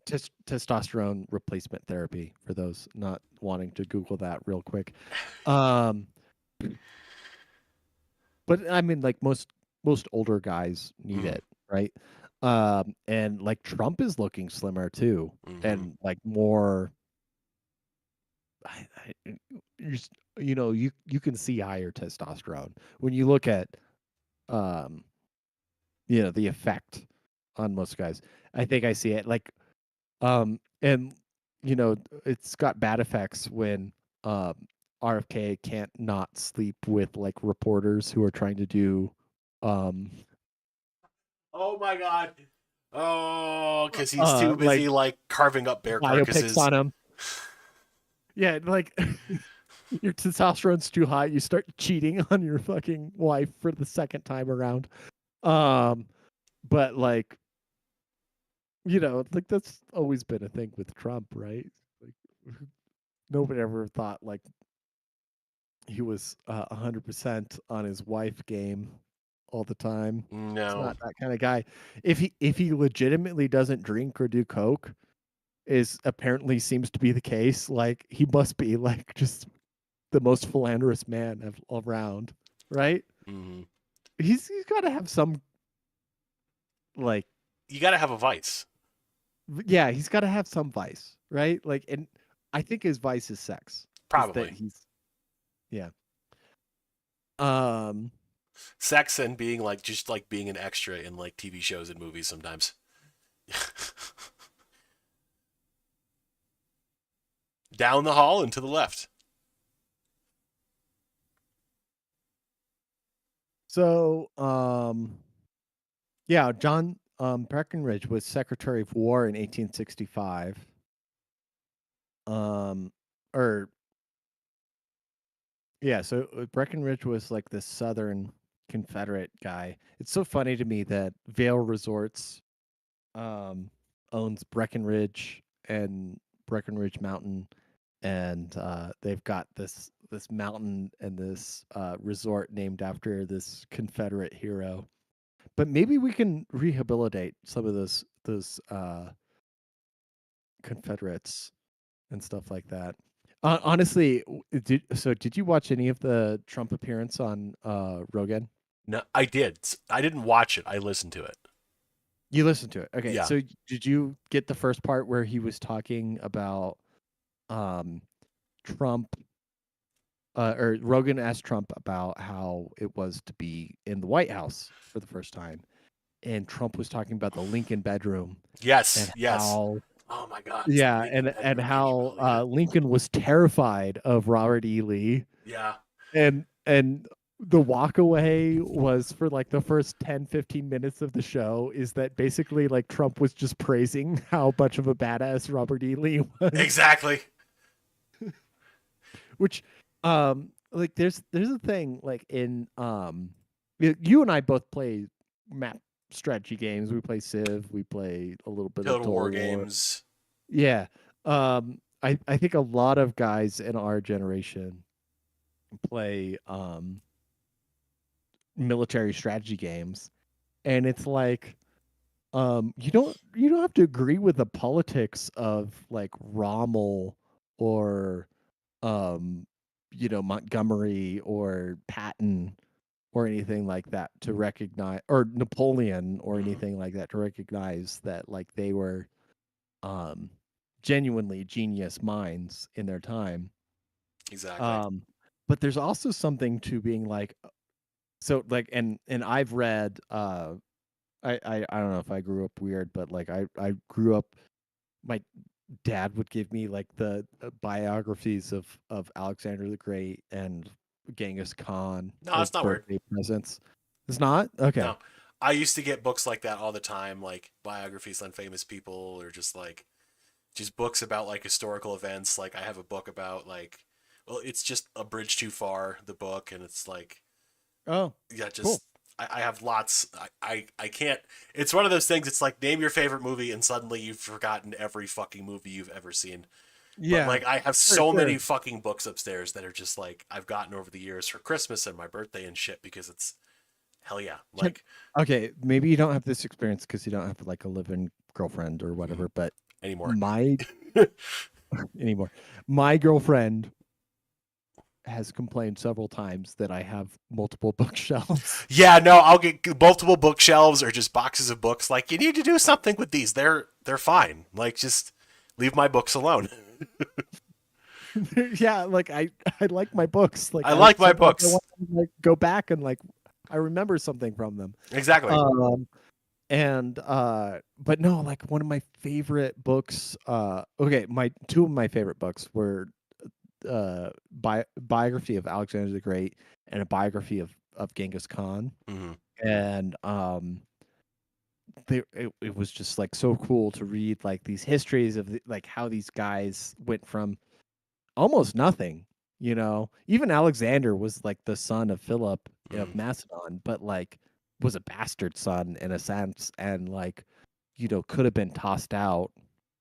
testosterone replacement therapy for those not wanting to Google that real quick. Um, but I mean, like most older guys need Mm, it, right? And like Trump is looking slimmer too, mm-hmm. and like more. You just, you can see higher testosterone when you look at um the effect on most guys. I think I see it like and it's got bad effects when um RFK can't not sleep with like reporters who are trying to do um Oh my god. Oh, because he's too like busy like carving up bear biopics carcasses. on him. Yeah, like your testosterone's too high, you start cheating on your fucking wife for the second time around. Um but like like that's always been a thing with Trump, right? Like nobody ever thought like he was 100% on his wife game all the time. He's No. not that kind of guy. If he legitimately doesn't drink or do coke, is apparently seems to be the case. Like he must be like just the most philanderous man around, right? Mm-hmm. He's got to have some like You got to have a vice, yeah, he's got to have some vice, right? Like, and I think his vice is sex. Is that probably. he's yeah. Um, Sex and being like just like being an extra in like TV shows and movies sometimes. Down the hall and to the left. so yeah, John Breckinridge was Secretary of War in 1865. Um, or yeah, so Breckinridge was like the Southern Confederate guy. It's so funny to me that Vail Resorts owns Breckenridge and Breckenridge Mountain, and they've got this mountain and this resort named after this Confederate hero. But maybe we can rehabilitate some of those Confederates and stuff like that. Honestly, did you watch any of the Trump appearance on Rogan? No, I did. I didn't watch it. I listened to it. You listened to it. Okay. Yeah. So did you get the first part where he was talking about um Trump or Rogan asked Trump about how it was to be in the White House for the first time, and Trump was talking about the Lincoln bedroom Yes. and Yes. how Oh my God. It's the yeah, Lincoln and bedroom. Can you how believe it? Lincoln was terrified of Robert E. Lee, Yeah. and the walk away was for like the first 10-15 minutes of the show is that basically like Trump was just praising how much of a badass Robert E. Lee was. Exactly. Which like there's a thing like in you and I both play map strategy games. We play Civ, we play a little bit of Total War Total War. games. Yeah. I think a lot of guys in our generation play military strategy games, and it's like you don't have to agree with the politics of like Rommel or um Montgomery or Patton or anything like that to recognize, or Napoleon or Mhm. anything like that to recognize that like they were um genuinely genius minds in their time. Exactly. um but there's also something to being like, so like, and I've read I don't know if I grew up weird, but like I grew up, my dad would give me like the biographies of Alexander the Great and Genghis Khan No, as it's not weird. birthday presents. It's not okay. No. I used to get books like that all the time, like biographies on famous people or just books about like historical events. Like I have a book about like, well, it's just A Bridge Too Far, the book, and it's like, Oh, yeah, cool. just I have lots. I can't. It's one of those things. It's like name your favorite movie, and suddenly you've forgotten every fucking movie you've ever seen. But Yeah, like I have sure, so many sure. fucking books upstairs that are just like I've gotten over the years for Christmas and my birthday and shit because it's hell yeah. Can, Like okay, maybe you don't have this experience because you don't have like a live-in girlfriend or mhm, whatever, but anymore. my anymore. My girlfriend has complained several times that I have multiple bookshelves. Yeah, no, I'll get multiple bookshelves or just boxes of books. Like you need to do something with these. They're fine. Like just leave my books alone. Yeah, like I like my books. Like I I like my sometimes I books. want to like go back and like I remember something from them. Exactly. Um and but no, like one of my favorite books, okay, my two of my favorite books were biography of Alexander the Great and a biography of Genghis Khan. Hmm. And it was just like so cool to read like these histories of like how these guys went from almost nothing, even Alexander was like the son of Philip of Hmm. Macedon, but like was a bastard son in a sense, and like could have been tossed out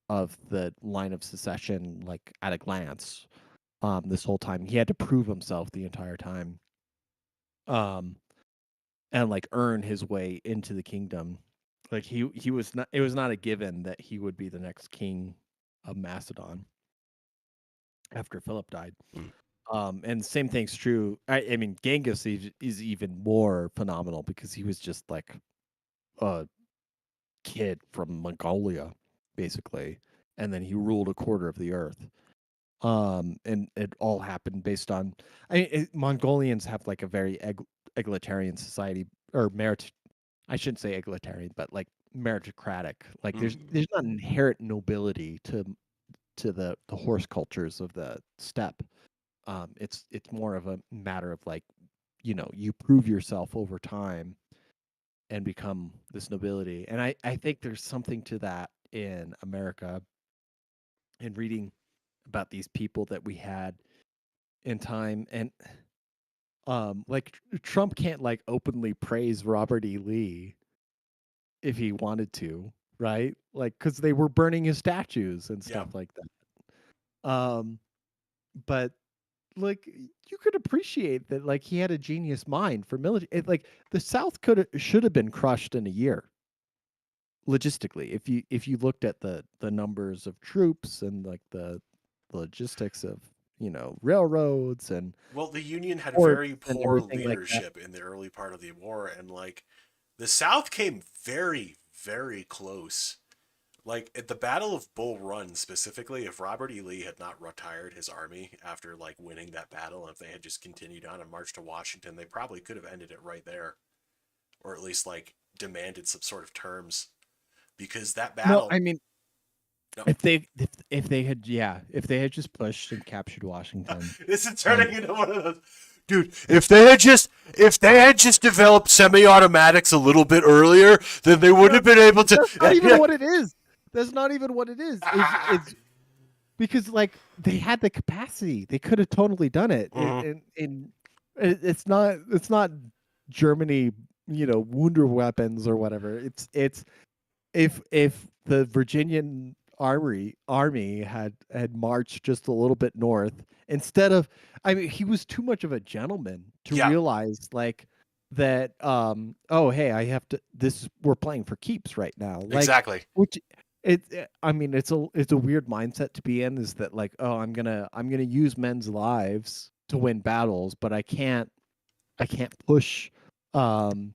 of the line of succession like at a glance. This whole time he had to prove himself the entire time, um and like earn his way into the kingdom. Like he was not, it was not a given that he would be the next king of Macedon after Philip died. And same thing's true. I mean, Genghis is even more phenomenal because he was just like a kid from Mongolia, basically, and then he ruled a quarter of the earth. And it all happened based on. Mongolians have like a very egalitarian society, or merit. I shouldn't say egalitarian, but like meritocratic. Like Hmm. there's not inherent nobility to the horse cultures of the steppe. It's more of a matter of like, you prove yourself over time and become this nobility. And I think there's something to that in America, in reading about these people that we had in time. And like Trump can't like openly praise Robert E. Lee if he wanted to, right? Like because they were burning his statues and Yeah. stuff like that. But like you could appreciate that, like he had a genius mind for military. Like the South should have been crushed in a year logistically if you looked at the numbers of troops and like the logistics of railroads and Well, the Union had ports very and poor everything like that. leadership in the early part of the war, and like the South came very, very close. Like at the Battle of Bull Run specifically, if Robert E. Lee had not retired his army after like winning that battle, and if they had just continued on and marched to Washington, they probably could have ended it right there, or at least like demanded some sort of terms, because that No, battle. I mean No, if they had just pushed and captured Washington this is and turning into one of those. Dude, if they had just developed semi-automatics a little bit earlier, then they would have been able to. that's not even what it is. That's not even what it is. It's because like they had the capacity. They could have totally done it. Mhm. It's not Germany, Wunder weapons or whatever. It's if the Virginian army had marched just a little bit north instead of, I mean, he was too much of a gentleman to Yeah, realize like that, oh hey, I have to, this, we're playing for keeps right now, like, exactly. which I mean it's a weird mindset to be in, is that like, oh, I'm gonna use men's lives to win battles, but I can't push um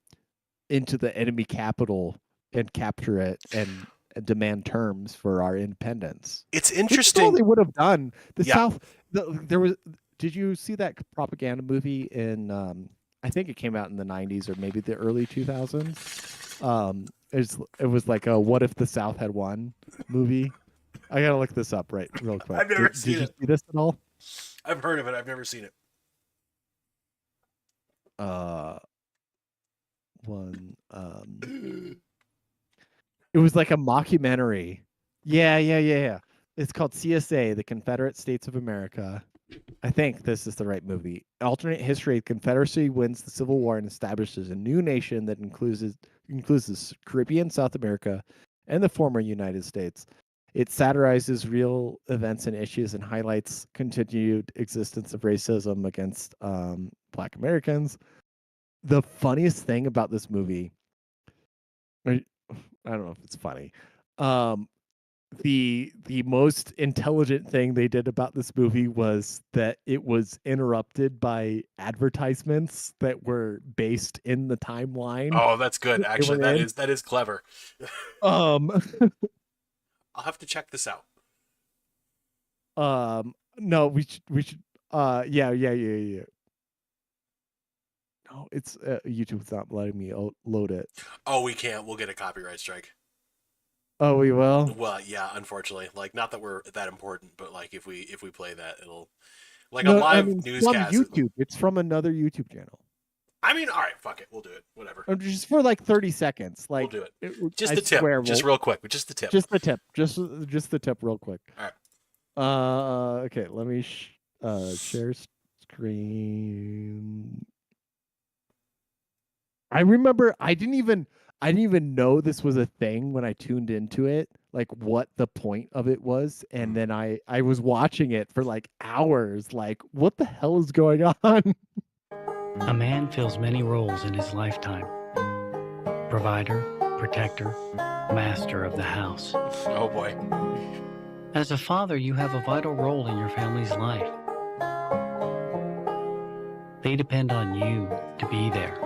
into the enemy capital and capture it and demand terms for our independence, It's which is all interesting. they would have done. The Yeah. South, there was. Did you see that propaganda movie in? I think it came out in the '90s or maybe the early 2000s. It was like a "What if the South had won" movie. I gotta look this up real quick. I've never Did seen you it. see this at all? I've heard of it. I've never seen it. Uh, one. It was like a mockumentary. Yeah. It's called CSA, the Confederate States of America. I think this is the right movie. Alternate history: the Confederacy wins the Civil War and establishes a new nation that includes the Caribbean, South America, and the former United States. It satirizes real events and issues and highlights continued existence of racism against Black Americans. The funniest thing about this movie, I don't know if it's funny. Um, the most intelligent thing they did about this movie was that it was interrupted by advertisements that were based in the timeline Oh, that's good. that they Actually, were that in. is that is clever. Um, I'll have to check this out. no, we should. Yeah. No, it's YouTube's not letting me load it. Oh, we can't. We'll get a copyright strike. Oh, we will. Well, yeah, unfortunately. Like, not that we're that important, but like if we play that, it'll like a No, I live mean from newscast. YouTube. It's from another YouTube channel. I mean, all right, fuck it. We'll do it. Whatever. Just for like 30 seconds. We'll Like do it. Just I the tip. swear, Just we'll real quick. Just the tip. just the tip. Just the tip, real quick. All right. Okay, let me share screen. I remember I didn't even know this was a thing when I tuned into it, like what the point of it was, and Mm. then I was watching it for like hours, like what the hell is going on? A man fills many roles in his lifetime: provider, protector, master of the house. Oh boy. As a father, you have a vital role in your family's life. They depend on you to be there.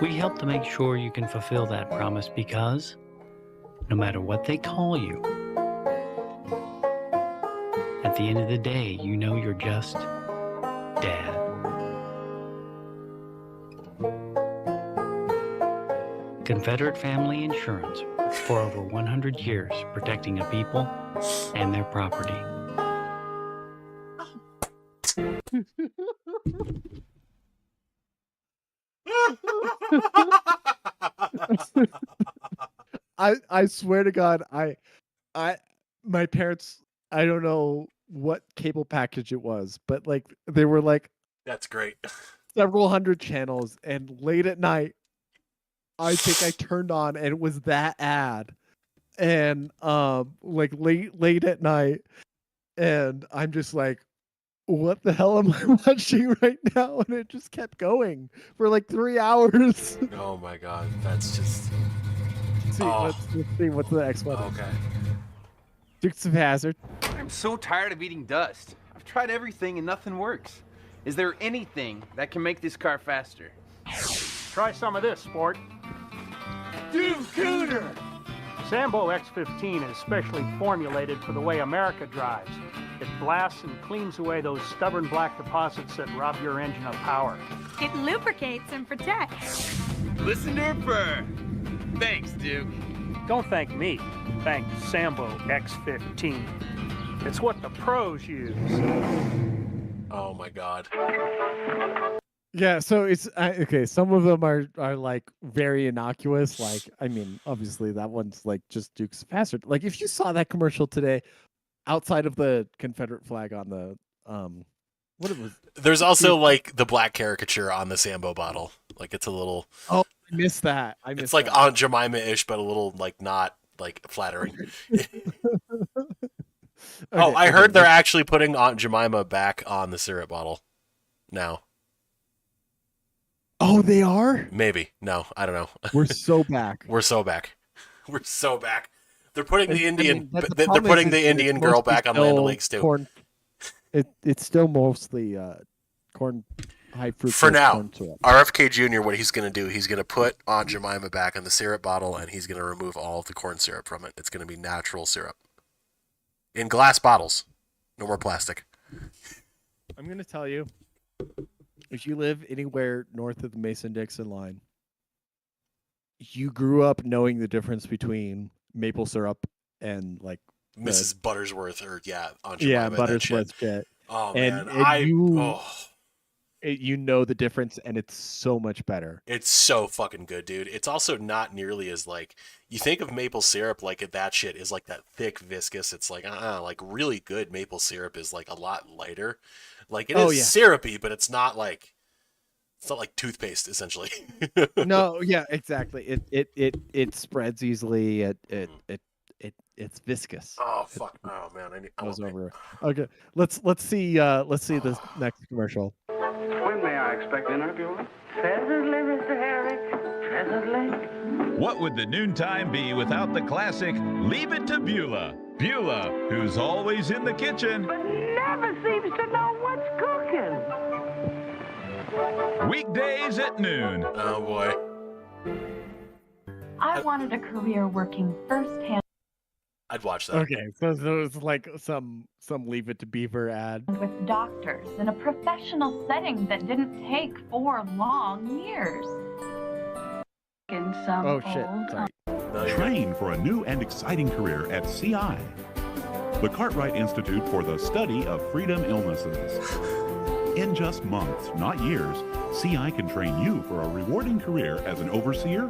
We help to make sure you can fulfill that promise because, no matter what they call you, at the end of the day, you know you're just Dad. Confederate Family Insurance, for over 100 years, protecting a people and their property. I swear to God, I my parents, I don't know what cable package it was, but like they were like, That's great. several hundred channels, and late at night, I think I turned on and it was that ad, and like late at night, and I'm just like, what the hell am I watching right now? And it just kept going for like 3 hours. Oh my god, that's just let's see what's the next one. okay. Dukes of Hazzard. I'm so tired of eating dust. I've tried everything and nothing works. Is there anything that can make this car faster? Try some of this, sport. Dude, Cooter! Sambo X15 is specially formulated for the way America drives. It blasts and cleans away those stubborn black deposits that rob your engine of power. It lubricates and protects. Listen to her purr. Thanks, Duke. Don't thank me. Thank Sambo X15. It's what the pros use. Oh my god. Yeah, so it's okay. Some of them are like very innocuous. Like, I mean, obviously that one's like just Dukes of Hazzard. Like, if you saw that commercial today, outside of the Confederate flag on the what it was. There's also like the black caricature on the Sambo bottle. Like it's a little. Oh, I missed that. It's like Aunt Jemima-ish, but a little like not like flattering. I heard they're actually putting Aunt Jemima back on the syrup bottle now. Oh, they are? Maybe. No, I don't know. We're so back. We're so back. We're so back. They're putting the Indian. I mean, they're putting the Indian girl back on Land O'Lakes too. Corn, it's still mostly corn, high fructose For now, corn syrup. RFK Jr. What he's going to do? He's going to put Aunt Jemima back on the syrup bottle, and he's going to remove all of the corn syrup from it. It's going to be natural syrup in glass bottles. No more plastic. I'm going to tell you, if you live anywhere north of the Mason-Dixon line, you grew up knowing the difference between maple syrup and like Mrs. Buttersworth or Aunt Jemima. Buttersworth shit. Oh And man, you know the difference, and it's so much better. it's so fucking good, dude. It's also not nearly as like you think of maple syrup. Like that shit is like that thick, viscous. It's like like really good maple syrup is like a lot lighter. Like it is syrupy, but it's not like toothpaste essentially. No, yeah, exactly. It spreads easily. It's viscous. Oh fuck! Oh man, Goes over. Okay, let's see this next commercial. When may I expect dinner, Beulah? Presently, Mr. Harry. Presently. What would the noontime be without the classic Leave It to Beulah? Beulah, who's always in the kitchen. But never seems to know what's cooking. Weekdays at noon. Oh boy. I wanted a career working firsthand I'd watch that. Okay, so there's like some Leave It to Beaver ad. with doctors in a professional setting that didn't take 4 long years. In some Oh shit! old Sorry. No, you're good. Train for a new and exciting career at CI, the Cartwright Institute for the Study of Freedom Illnesses. In just months, not years, CI can train you for a rewarding career as an overseer,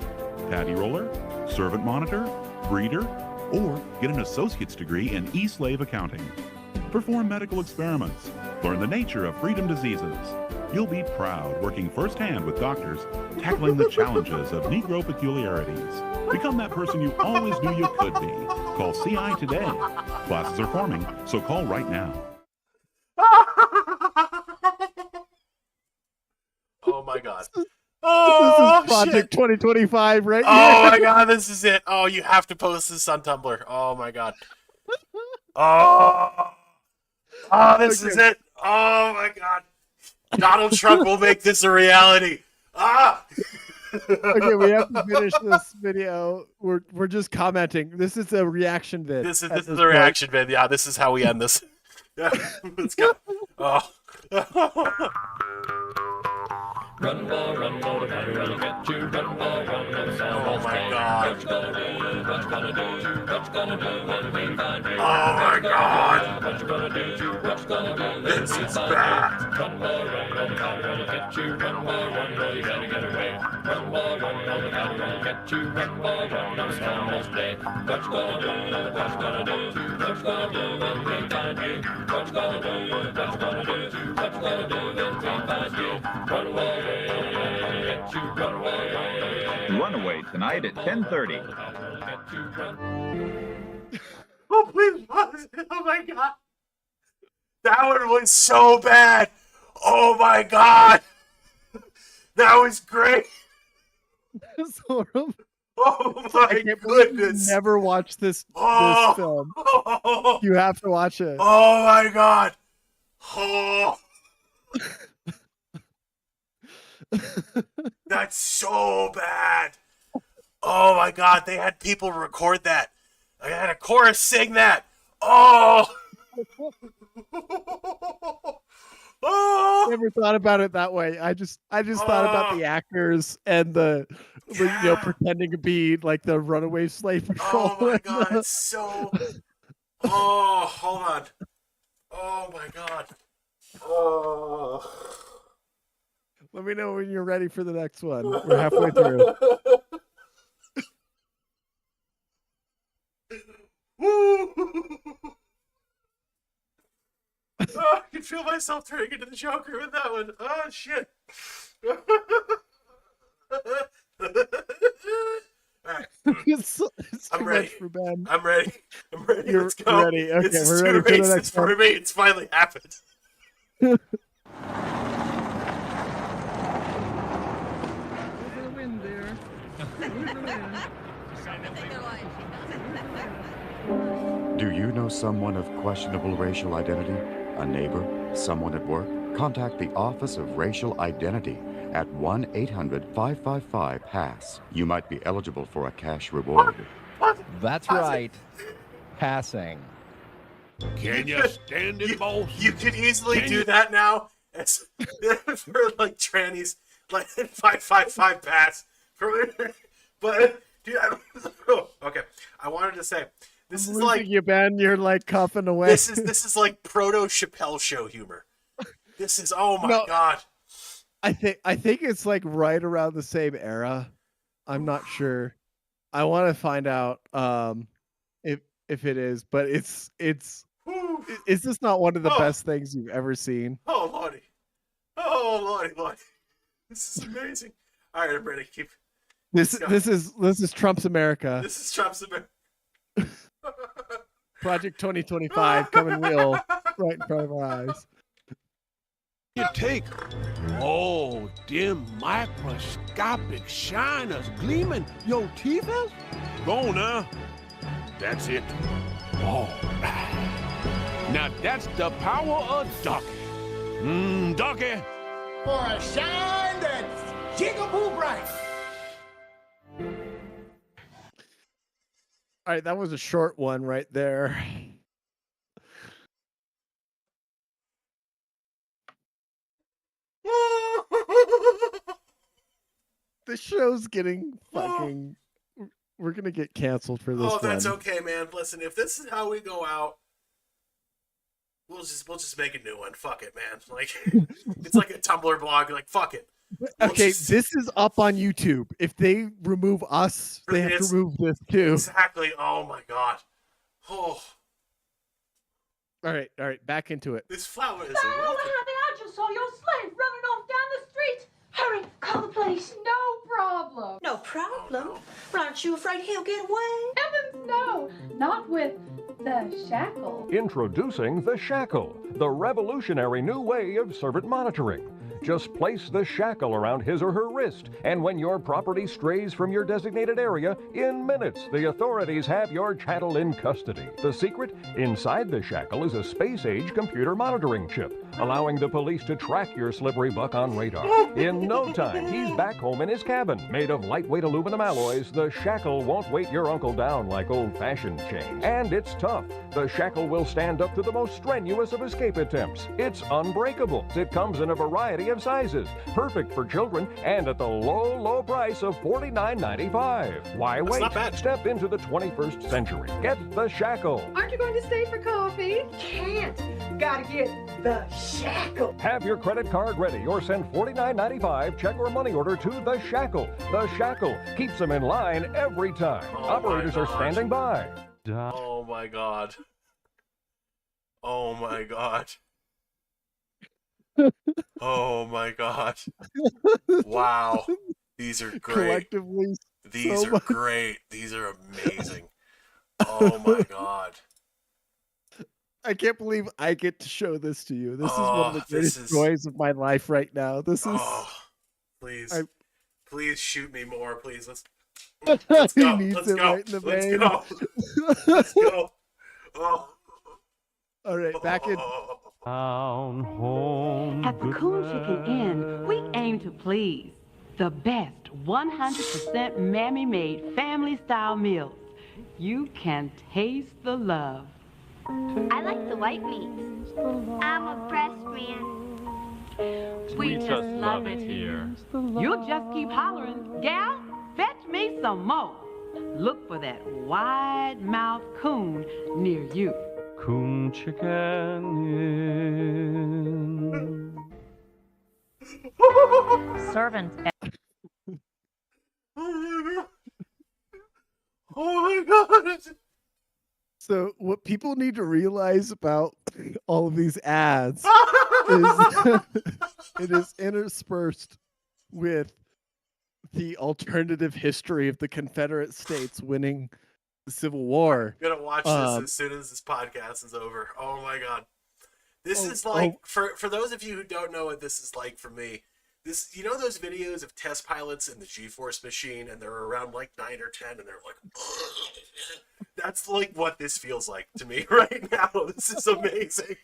paddy roller, servant monitor, breeder, or get an associate's degree in e-slave accounting. Perform medical experiments, learn the nature of freedom diseases. You'll be proud working firsthand with doctors, tackling the challenges of Negro peculiarities. Become that person you always knew you could be. Call CI today. Classes are forming, so call right now. Oh my god. This Oh is Project shit. 2025 right Oh here. my god, this is it. Oh, you have to post this on Tumblr. Oh my god. Oh. Oh, this is it. Oh my god. Donald Trump will make this a reality. Ah. Okay, we have to finish this video. We're just commenting. This is a reaction vid. This is at the point. reaction vid. Yeah, this is how we end this. Yeah, let's go. Oh. Run, boy, run, boy, the battery will get you. Run, boy, run, no sound. Oh my god. What you gonna do? What you gonna do? What you gonna do when we find you? Oh my god. What you gonna do? What you gonna do? This is bad. Run, boy, run, or the cattle will get you. Run, boy, run, or you gotta get away. Run, boy, run, or the cattle will get you. Run, boy, run, or it's almost day. What you gonna do? What you gonna do? What you gonna do when we find you? What you gonna do? What you gonna do? What you gonna do when we find you? Run away, get you, run away. Runaway tonight at 10:30. Oh, please pause it. Oh my god. That one was so bad. Oh my god. That was great. It's horrible. Oh my goodness. Never watched this film. Oh, You have to watch it. oh my god. Oh. That's so bad. Oh my god, they had people record that. I had a chorus sing that. Oh. Oh. Never thought about it that way. I just thought about the actors and the pretending to be like the runaway slave patrol. Oh my god, it's so. Oh, hold on. Oh my god. Oh. Let me know when you're ready for the next one. We're halfway through. Oh, I can feel myself turning into the Joker with that one. Oh shit. Alright. It's I'm too ready. much for Ben. I'm ready. You're Let's go. ready. Okay, This is we're too ready for the racist next for one. me. It's finally happened. Do you know someone of questionable racial identity? A neighbor? Someone at work? Contact the Office of Racial Identity at 1-800-555-PASS. You might be eligible for a cash reward. That's right. Passing. Can you stand it, boss? You could easily do that now. As for like trannies, like 555 pass. But dude, okay. I wanted to say this is like you, Ben. You're like coughing away. This is like proto Chappelle show humor. This is oh my god. I think it's like right around the same era. I'm not sure. I want to find out if it is, but it's is this not one of the best things you've ever seen? Oh lordy. Oh lordy. This is amazing. All right, I'm ready. Keep This is Trump's America. This is Trump's America. Project 2025 coming real right in front of our eyes. You take dim microscopic shiners gleaming your teeth is? Go now. That's it. Oh. Now that's the power of Ducky. Ducky. For a shine that's jigaboo bright. All right, that was a short one right there. The show's getting fucking. We're gonna get canceled for this. Oh, that's one. okay, man. Listen, if this is how we go out, we'll just make a new one. Fuck it, man. Like it's like a Tumblr blog. Like fuck it. Okay, this is up on YouTube. If they remove us, they have to remove this too. Exactly. Oh my god. Oh. All right. Back into it. This flower is. Honey, I just saw your slave running off down the street. Hurry, call the police. No problem. No problem? Well, aren't you afraid he'll get away? Heavens, no. Not with the shackle. Introducing the shackle, the revolutionary new way of servant monitoring. Just place the shackle around his or her wrist, and when your property strays from your designated area, in minutes, the authorities have your chattel in custody. The secret? Inside the shackle is a space-age computer monitoring chip, allowing the police to track your slippery buck on radar. In no time, he's back home in his cabin. Made of lightweight aluminum alloys, the shackle won't weight your uncle down like old-fashioned chains. And it's tough. The shackle will stand up to the most strenuous of escape attempts. It's unbreakable. It comes in a variety of sizes, perfect for children, and at the low, low price of $49.95. Why wait? Step into the 21st century. Get the shackle. Aren't you going to stay for coffee? Can't. gotta get the shackle. Have your credit card ready or send $49.95 check or money order to The Shackle. The Shackle keeps them in line every time. Operators are standing by. Oh my god. Oh my god. Oh my god. Wow. These are great. Collectively, These so are much. great. These are amazing. Oh my god. I can't believe I get to show this to you. This is one of the this greatest is- joys of my life right now. This is. Oh, please. Please shoot me more, please. Let's He go. needs Let's it go. right in the Let's vein. go. Let's go. Oh. All right, back in. Down home. At the Coon Chicken Inn, we aim to please. The best 100% mammy-made family-style meals. You can taste the love. I like the white meat. I'm a breast man. We just love it here. You'll just keep hollering, gal, fetch me some more. Look for that wide-mouthed coon near you. Coon Chicken Inn. Servant. Oh my god. So what people need to realize about all of these ads is it is interspersed with the alternative history of the Confederate States winning the Civil War. I'm gonna watch this as soon as this podcast is over. Oh my god. This is like for those of you who don't know what this is like for me. This, you know those videos of test pilots in the G-force machine and they're around like 9 or 10 and they're like that's like what this feels like to me right now. This is amazing.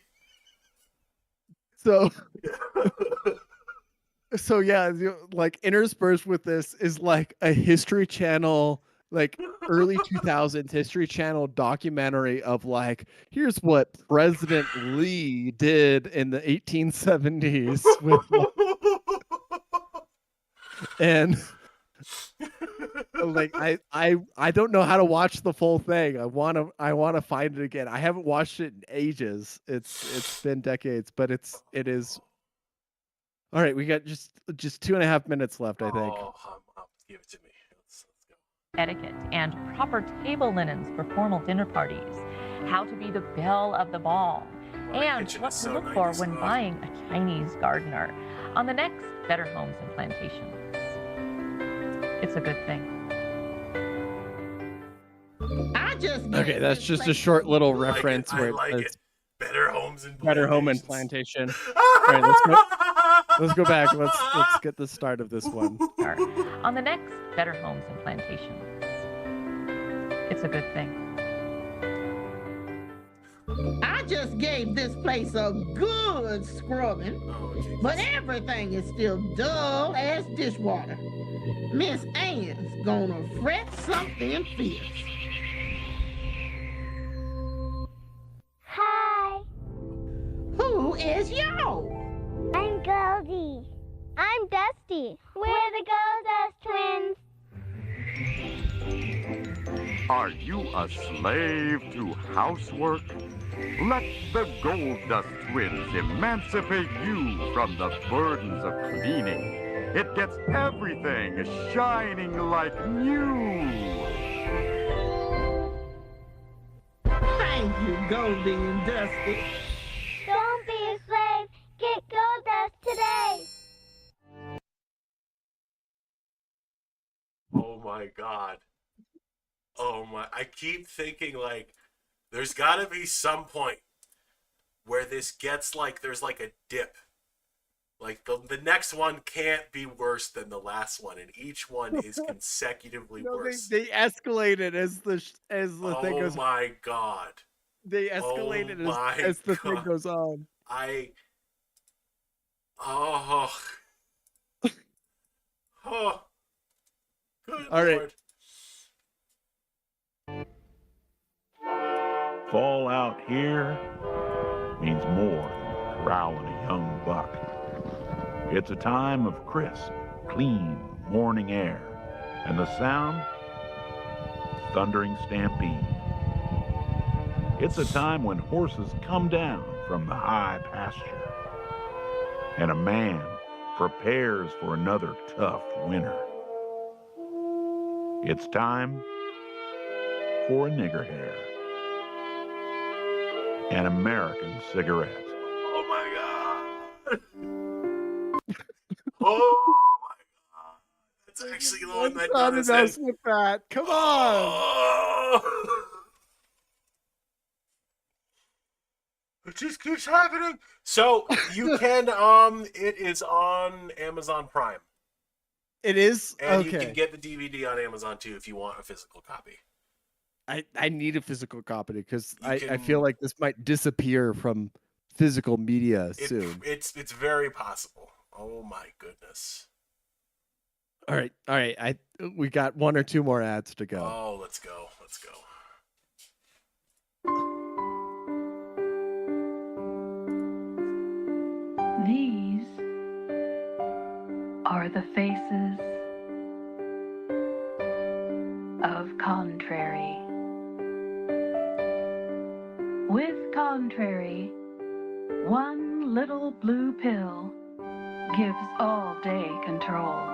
So so yeah, like interspersed with this is like a History Channel, like early 2000s History Channel documentary of like, here's what President Lee did in the 1870s with and like I don't know how to watch the full thing. I want to find it again. I haven't watched it in ages. It's been decades, but it is. All right, we got just 2.5 minutes left, I think. Oh, give it to me. Let's go. Etiquette and proper table linens for formal dinner parties. How to be the belle of the ball. And what to look for when buying a Chinese gardener. On the next Better Homes and Plantations. It's a good thing. Okay, that's just a short little reference where I like it. Better Homes and Better Home and Plantation. All right, let's go back. Let's get the start of this one. On the next Better Homes and Plantations. It's a good thing. I just gave this place a good scrubbing, but everything is still dull as dishwater. Miss Ann's gonna fret something fierce. Hi. Who is yo? I'm Goldie. I'm Dusty. We're the Goldust twins. Are you a slave to housework? Let the Goldust twins emancipate you from the burdens of cleaning. It gets everything shining like new. Thank you, Goldie and Dusty. Don't be a slave. Get Goldust today. Oh my god. Oh my, I keep thinking like there's got to be some point where this gets like there's like a dip. Like the next one can't be worse than the last one, and each one is consecutively worse. They escalated as the thing goes. Oh my god! They escalated as the thing goes on. Oh. Good All right. Lord. Fall out here means more than corralling a young buck. It's a time of crisp, clean morning air and the sound thundering stampede. It's a time when horses come down from the high pasture. And a man prepares for another tough winter. It's time for a nigger hair. An American cigarette. Oh my god! Oh my god! That's actually the one that Not does enough it. with that. Come on. It just keeps happening. So you can it is on Amazon Prime. It is? And Okay. you can get the DVD on Amazon too if you want a physical copy. I need a physical copy because I can- feel like this might disappear from physical media soon. It's very possible. Oh my goodness. All right. We got one or two more ads to go. Oh, let's go. Let's go. These are the faces of Contrary. With Contrary, one little blue pill gives all-day control.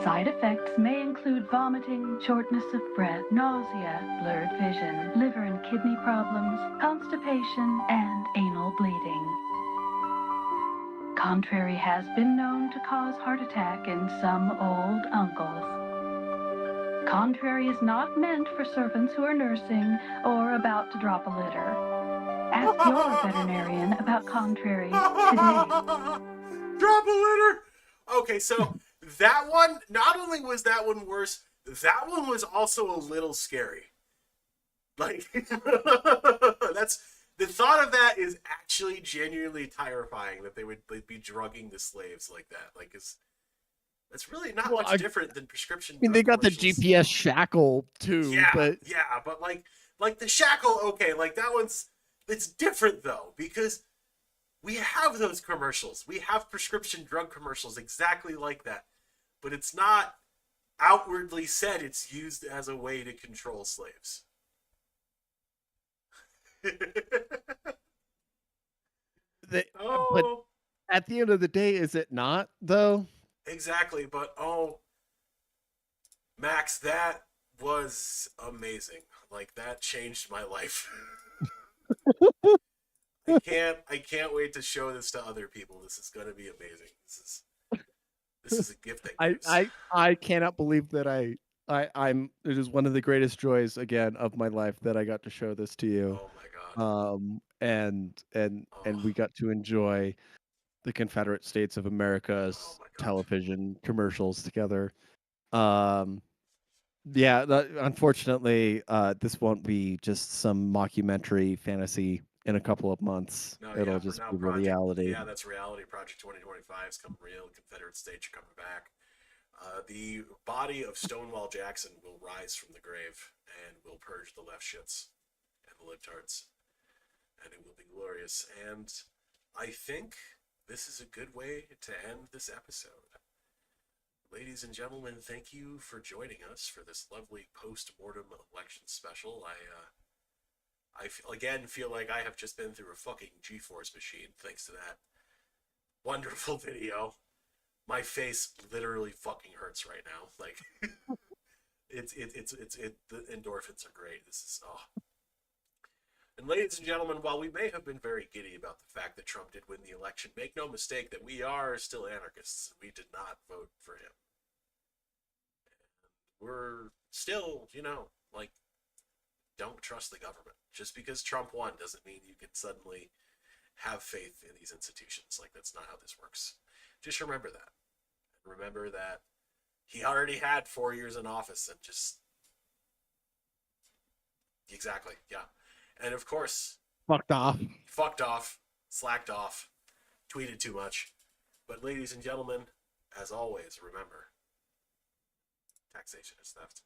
Side effects may include vomiting, shortness of breath, nausea, blurred vision, liver and kidney problems, constipation, and anal bleeding. Contrary has been known to cause heart attack in some old uncles. Contrary is not meant for servants who are nursing or about to drop a litter. Ask your veterinarian about Contrary today. Drop a litter. Okay, so that one, not only was that one worse, that one was also a little scary. Like, that's the thought of that is actually genuinely terrifying, that they would be drugging the slaves like that. Like, it's really not much different than prescription. I mean, they drug got the commercials. GPS shackle too, Yeah, but but like the shackle, okay, like that one's, it's different though, because we have those commercials. We have prescription drug commercials exactly like that, but it's not outwardly said it's used as a way to control slaves. but at the end of the day, is it not though? Exactly, but Max, that was amazing. Like, that changed my life. I can't wait to show this to other people. This is gonna be amazing. This is a gift that gives. I cannot believe that I'm it is one of the greatest joys again of my life that I got to show this to you. Oh my god. And we got to enjoy the Confederate States of America's television commercials together. Unfortunately, this won't be just some mockumentary fantasy in a couple of months. It'll just be reality. Yeah, that's reality. Project 2025 is coming real. Confederate States are coming back. The body of Stonewall Jackson will rise from the grave and will purge the left shits and the libtards. And it will be glorious. And I think this is a good way to end this episode. Ladies and gentlemen, thank you for joining us for this lovely post-mortem election special. I feel like I have just been through a fucking G-force machine thanks to that wonderful video. My face literally fucking hurts right now. Like, the endorphins are great. This is And ladies and gentlemen, while we may have been very giddy about the fact that Trump did win the election, make no mistake that we are still anarchists. We did not vote for him. And we're still, don't trust the government. Just because Trump won doesn't mean you can suddenly have faith in these institutions. Like, that's not how this works. Just remember that. And remember that he already had 4 years in office and just... Exactly, yeah. And of course... Fucked off, slacked off, tweeted too much. But ladies and gentlemen, as always, remember, taxation is theft.